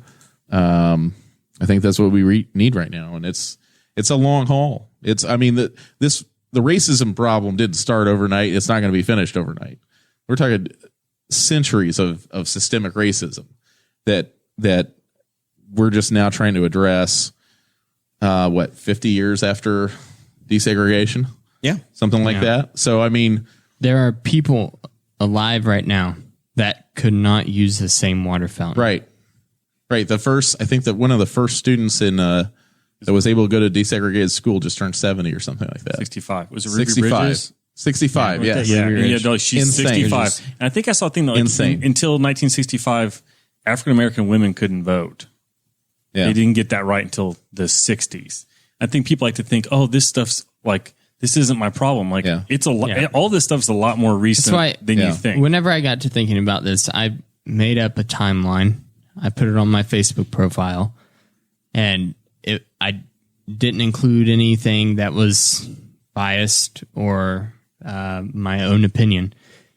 I think that's what we need right now, and it's a long haul. The racism problem didn't start overnight. It's not going to be finished overnight. We're talking centuries of systemic racism that we're just now trying to address. 50 years after desegregation? Yeah, something like that. So there are people alive right now that could not use the same water fountain. Right. I think that one of the first students in that was able to go to desegregated school just turned 70 or something like that. 65. Was it Ruby 65? Bridges? 65. Yes. She's Insane. 65. And I think I saw a thing that Insane. Until 1965, African American women couldn't vote. Yeah. They didn't get that right until the 60s. I think people like to think, oh, this stuff's like, this isn't my problem. Like, it's a lot. Yeah. All this stuff's a lot more recent than you think. Whenever I got to thinking about this, I made up a timeline. I put it on my Facebook profile, and I didn't include anything that was biased or my own opinion.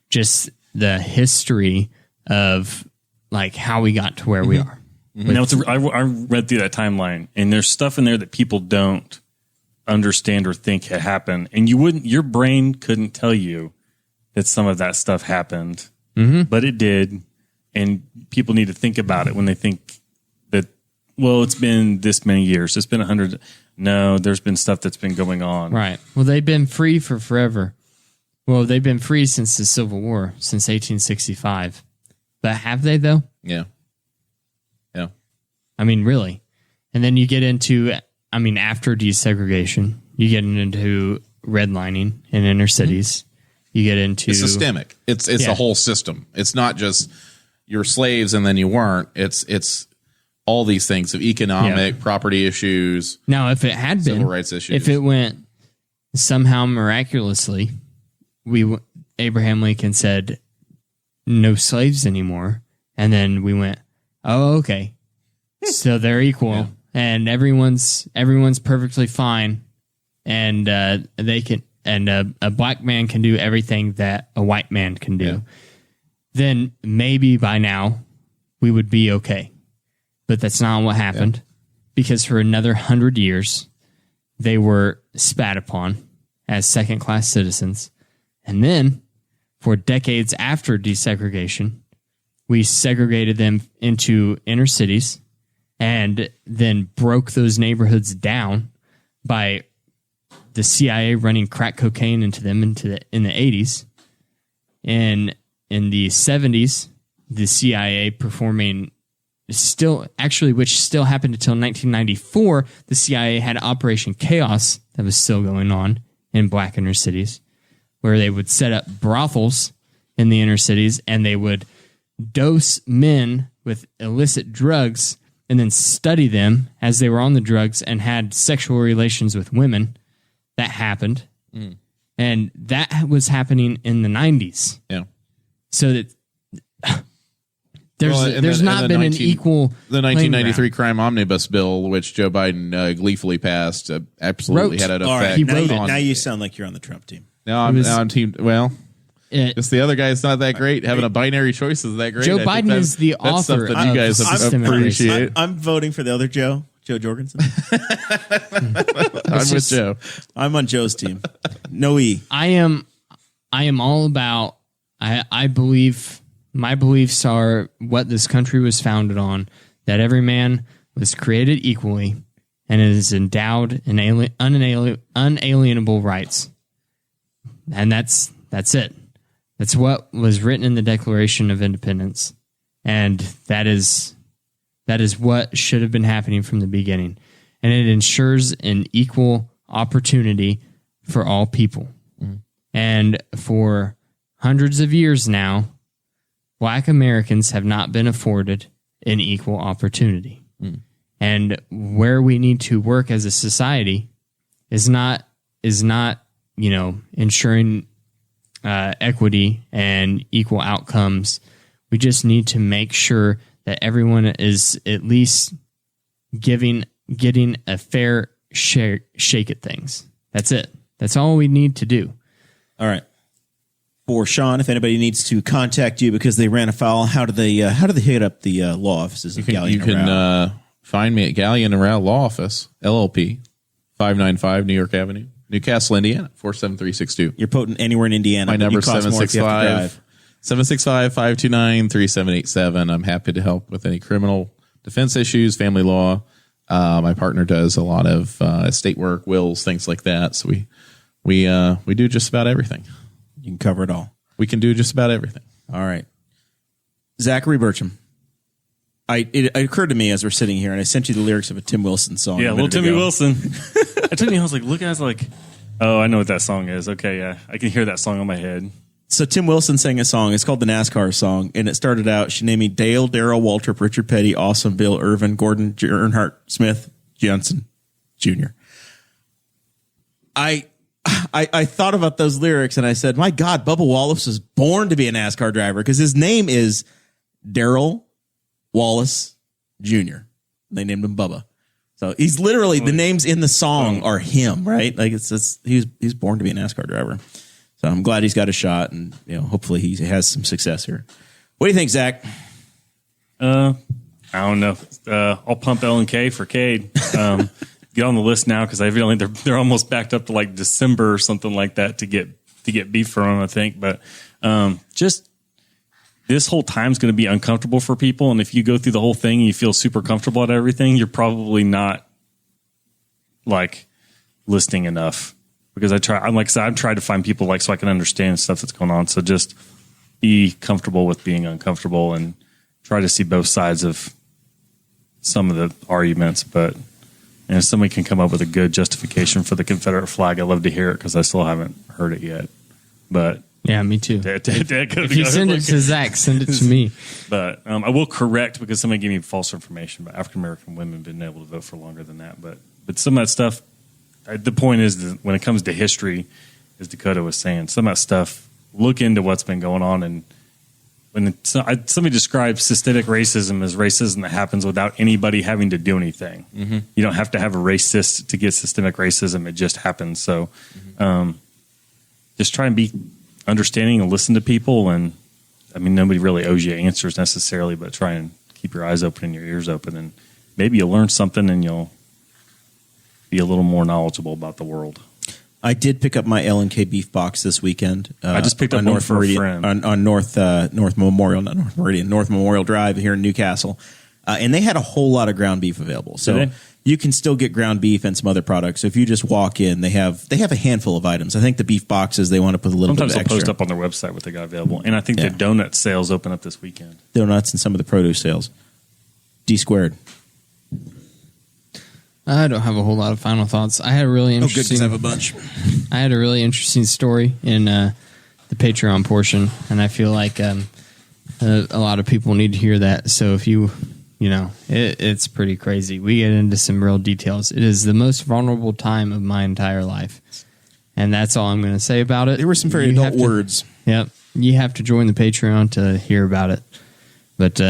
Just the history of like how we got to where we are. Now, I read through that timeline, and there's stuff in there that people don't understand or think had happened, and your brain couldn't tell you that some of that stuff happened, but it did, and people need to think about it when they think that, well, it's been this many years, it's been 100. No, there's been stuff that's been going on. Right. Well, they've been free for forever. Well, they've been free since the Civil War, since 1865. But have they, though? Yeah. I mean, really. And then you get into, after desegregation, you get into redlining in inner cities. You get into... It's systemic. It's a whole system. It's not just you're slaves and then you weren't. It's all these things of economic, property issues. Now, if it had been... Civil rights issues. If it went somehow miraculously, Abraham Lincoln said, no slaves anymore. And then we went, oh, okay. So they're equal, and everyone's perfectly fine, and they can, and a black man can do everything that a white man can do. Yeah. Then maybe by now we would be okay, but that's not what happened, because for another 100 years they were spat upon as second-class citizens, and then for decades after desegregation, we segregated them into inner cities. And then broke those neighborhoods down by the CIA running crack cocaine into them in the 80s. And in the 70s, the CIA performing which still happened until 1994. The CIA had Operation Chaos that was still going on in black inner cities, where they would set up brothels in the inner cities and they would dose men with illicit drugs and then study them as they were on the drugs and had sexual relations with women. That happened. And that was happening in the 90s. Yeah. So that there's not been an equal... The 1993 crime omnibus bill, which Joe Biden gleefully passed, absolutely had an effect. Right, now you sound like you're on the Trump team. Now I'm on team... Well... Just the other guy's not that great. Having a binary choice is that great. Joe Biden is the author of you guys appreciate. I'm voting for the other Joe Jorgensen. I'm with Joe. I'm on Joe's team. No E. I am all about. I believe my beliefs are what this country was founded on. That every man was created equally and is endowed in unalienable rights, and that's it. That's what was written in the Declaration of Independence, and that is what should have been happening from the beginning. And it ensures an equal opportunity for all people. And for hundreds of years now, Black Americans have not been afforded an equal opportunity. And where we need to work as a society is not ensuring equity and equal outcomes. We just need to make sure that everyone is at least getting a fair shake at things. That's it. That's all we need to do. All right. for Sean, if anybody needs to contact you because they ran afoul, how do they hit up the law offices of Gallion? You can find me at Gallion and Rao Law Office, LLP, 595 New York Avenue, Newcastle, Indiana, 47362. You're potent anywhere in Indiana. My number is 765-529-3787. I'm happy to help with any criminal defense issues, family law. My partner does a lot of estate work, wills, things like that. So we do just about everything. You can cover it all. We can do just about everything. All right. Zachary Burcham. It occurred to me as we're sitting here, and I sent you the lyrics of a Tim Wilson song. Yeah, little Timmy Wilson. I told you, I was like, look, I was like, oh, I know what that song is. Okay, yeah, I can hear that song on my head. So Tim Wilson sang a song. It's called the NASCAR song, and it started out, she named me Dale, Darrell, Waltrip, Richard Petty, Awesome, Bill, Irvin, Gordon, Earnhardt, Smith, Johnson, Jr. I thought about those lyrics, and I said, my God, Bubba Wallace was born to be a NASCAR driver because his name is Darrell Wallace Jr. They named him Bubba. So he's literally, the names in the song are him, right? Like he's born to be a NASCAR driver. So I'm glad he's got a shot, and hopefully he has some success here. What do you think, Zach? I don't know. I'll pump L&K for Cade. Get on the list now because I feel like they're almost backed up to like December or something like that to get beef from them, I think. But just this whole time's going to be uncomfortable for people, and if you go through the whole thing and you feel super comfortable at everything, you're probably not like listening enough. Because I've tried to find people so I can understand stuff that's going on. So just be comfortable with being uncomfortable and try to see both sides of some of the arguments. But if somebody can come up with a good justification for the Confederate flag, I'd love to hear it because I still haven't heard it yet. But yeah, me too. If you send it to Zach, send it to me. But I will correct because somebody gave me false information. But African American women have been able to vote for longer than that. But some of that stuff. The point is that when it comes to history, as Dakota was saying, some of that stuff, look into what's been going on. And when somebody describes systemic racism as racism that happens without anybody having to do anything. Mm-hmm. You don't have to have a racist to get systemic racism. It just happens. So just try and be understanding and listen to people. And, nobody really owes you answers necessarily, but try and keep your eyes open and your ears open. And maybe you'll learn something and you'll be a little more knowledgeable about the world. I did pick up my L&K beef box this weekend. I just picked up one for a friend on North Memorial Drive here in Newcastle, and they had a whole lot of ground beef available. So you can still get ground beef and some other products. So if you just walk in, they have a handful of items. I think the beef boxes they want to put a little bit extra. Sometimes they'll post up on their website what they got available, and I think the donut sales open up this weekend. Donuts and some of the produce sales. D squared. I don't have a whole lot of final thoughts. I had a really interesting. Have a bunch. I had a really interesting story in the Patreon portion, and I feel like a lot of people need to hear that. So if it's pretty crazy. We get into some real details. It is the most vulnerable time of my entire life, and that's all I'm going to say about it. There were some very adult words. Yep, you have to join the Patreon to hear about it. But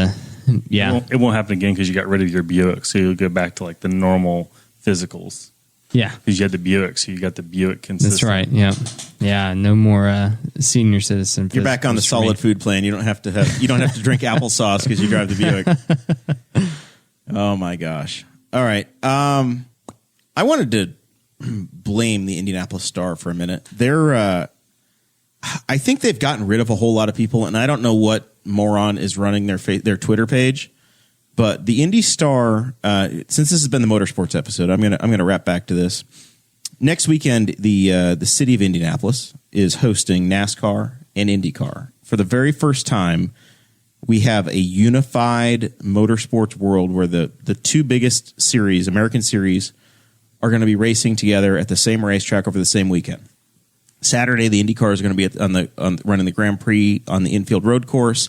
yeah, it won't happen again because you got rid of your Buick, so you'll go back to the normal physicals. Yeah, because you had the Buick, so you got the Buick consistent. That's right. Yeah. No more senior citizen. You're back on the solid food plan. You don't have to drink applesauce because you drive the Buick. Oh my gosh! All right, I wanted to blame the Indianapolis Star for a minute. I think they've gotten rid of a whole lot of people, and I don't know what moron is running their Twitter page. But the Indy Star, since this has been the motorsports episode, I'm gonna wrap back to this. Next weekend, the city of Indianapolis is hosting NASCAR and IndyCar for the very first time. We have a unified motorsports world where the two biggest series, American series, are going to be racing together at the same racetrack over the same weekend. Saturday, the IndyCar is going to be running the Grand Prix on the infield road course.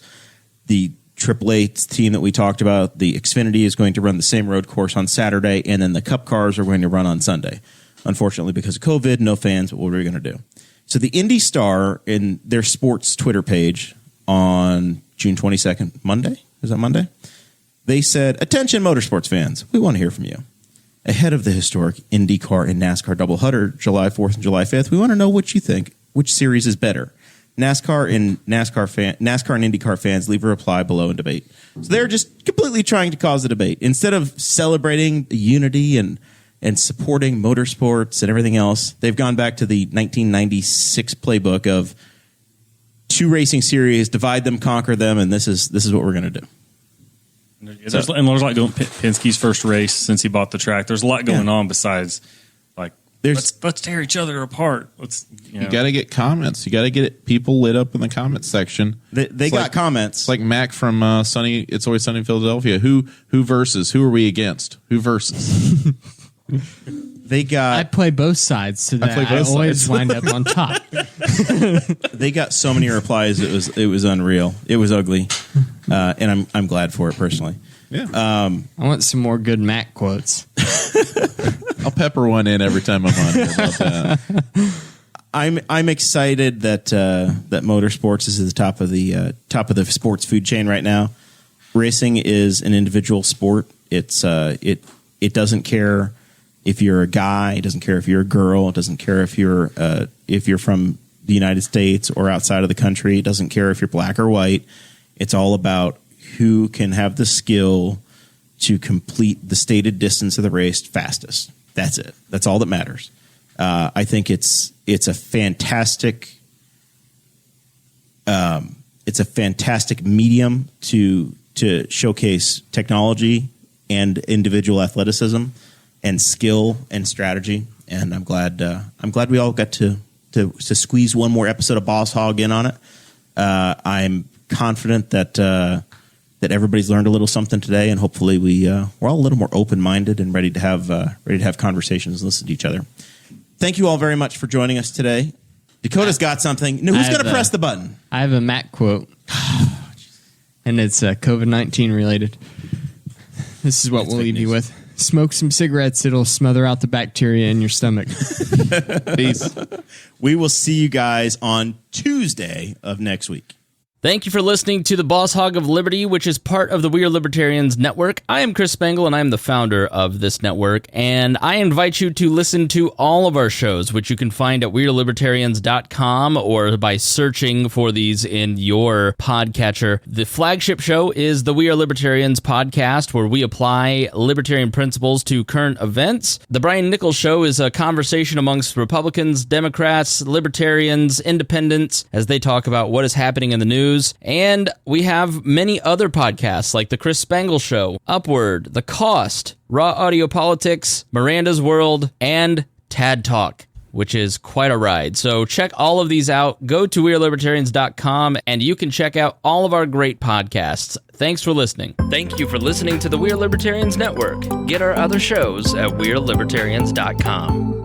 The AAA team that we talked about, the Xfinity, is going to run the same road course on Saturday, and then the Cup cars are going to run on Sunday. Unfortunately, because of COVID, no fans, but what are we going to do? So the Indy Star, in their sports Twitter page on June 22nd, Monday? Is that Monday? They said, "Attention motorsports fans, we want to hear from you. Ahead of the historic IndyCar and NASCAR doubleheader, July 4th and July 5th, we want to know what you think, which series is better, NASCAR and IndyCar fans, leave a reply below and debate. So they're just completely trying to cause a debate instead of celebrating the unity and supporting motorsports and everything else. They've gone back to the 1996 playbook of 2 racing series, divide them, conquer them, and this is what we're going to do. There's a lot going. Penske's first race since he bought the track. There's a lot going on besides like let's tear each other apart. You got to get comments. You got to get people lit up in the comments section. They got comments. It's like Mac from It's Always Sunny in Philadelphia. Who versus? Who are we against? Who versus? I play both sides, so that I always wind up on top. They got so many replies. It was unreal. It was ugly, and I'm glad for it personally. Yeah. I want some more good Mac quotes. I'll pepper one in every time I'm on here about that. I'm excited that motorsports is at the top of the sports food chain right now. Racing is an individual sport. It doesn't care if you're a guy, it doesn't care if you're a girl, it doesn't care if you're from the United States or outside of the country, it doesn't care if you're black or white. It's all about who can have the skill to complete the stated distance of the race fastest. That's it. That's all that matters. I think it's a fantastic medium to showcase technology and individual athleticism and skill and strategy, and I'm glad we all got to squeeze one more episode of Boss Hog in on it. I'm confident that everybody's learned a little something today, and hopefully we're all a little more open minded and ready to have conversations and listen to each other. Thank you all very much for joining us today. Dakota's got something. Who's going to press the button? I have a Mac quote, and it's COVID-19 related. This is what we'll leave you with. Smoke some cigarettes. It'll smother out the bacteria in your stomach. Peace. We will see you guys on Tuesday of next week. Thank you for listening to the Boss Hog of Liberty, which is part of the We Are Libertarians Network. I am Chris Spangle, and I am the founder of this network, and I invite you to listen to all of our shows, which you can find at WeAreLibertarians.com or by searching for these in your podcatcher. The flagship show is the We Are Libertarians podcast, where we apply libertarian principles to current events. The Brian Nichols Show is a conversation amongst Republicans, Democrats, Libertarians, Independents, as they talk about what is happening in the news. And we have many other podcasts like The Chris Spangle Show, Upward, The Cost, Raw Audio Politics, Miranda's World, and Tad Talk, which is quite a ride. So check all of these out. Go to WeAreLibertarians.com and you can check out all of our great podcasts. Thanks for listening. Thank you for listening to the We Are Libertarians Network. Get our other shows at WeAreLibertarians.com.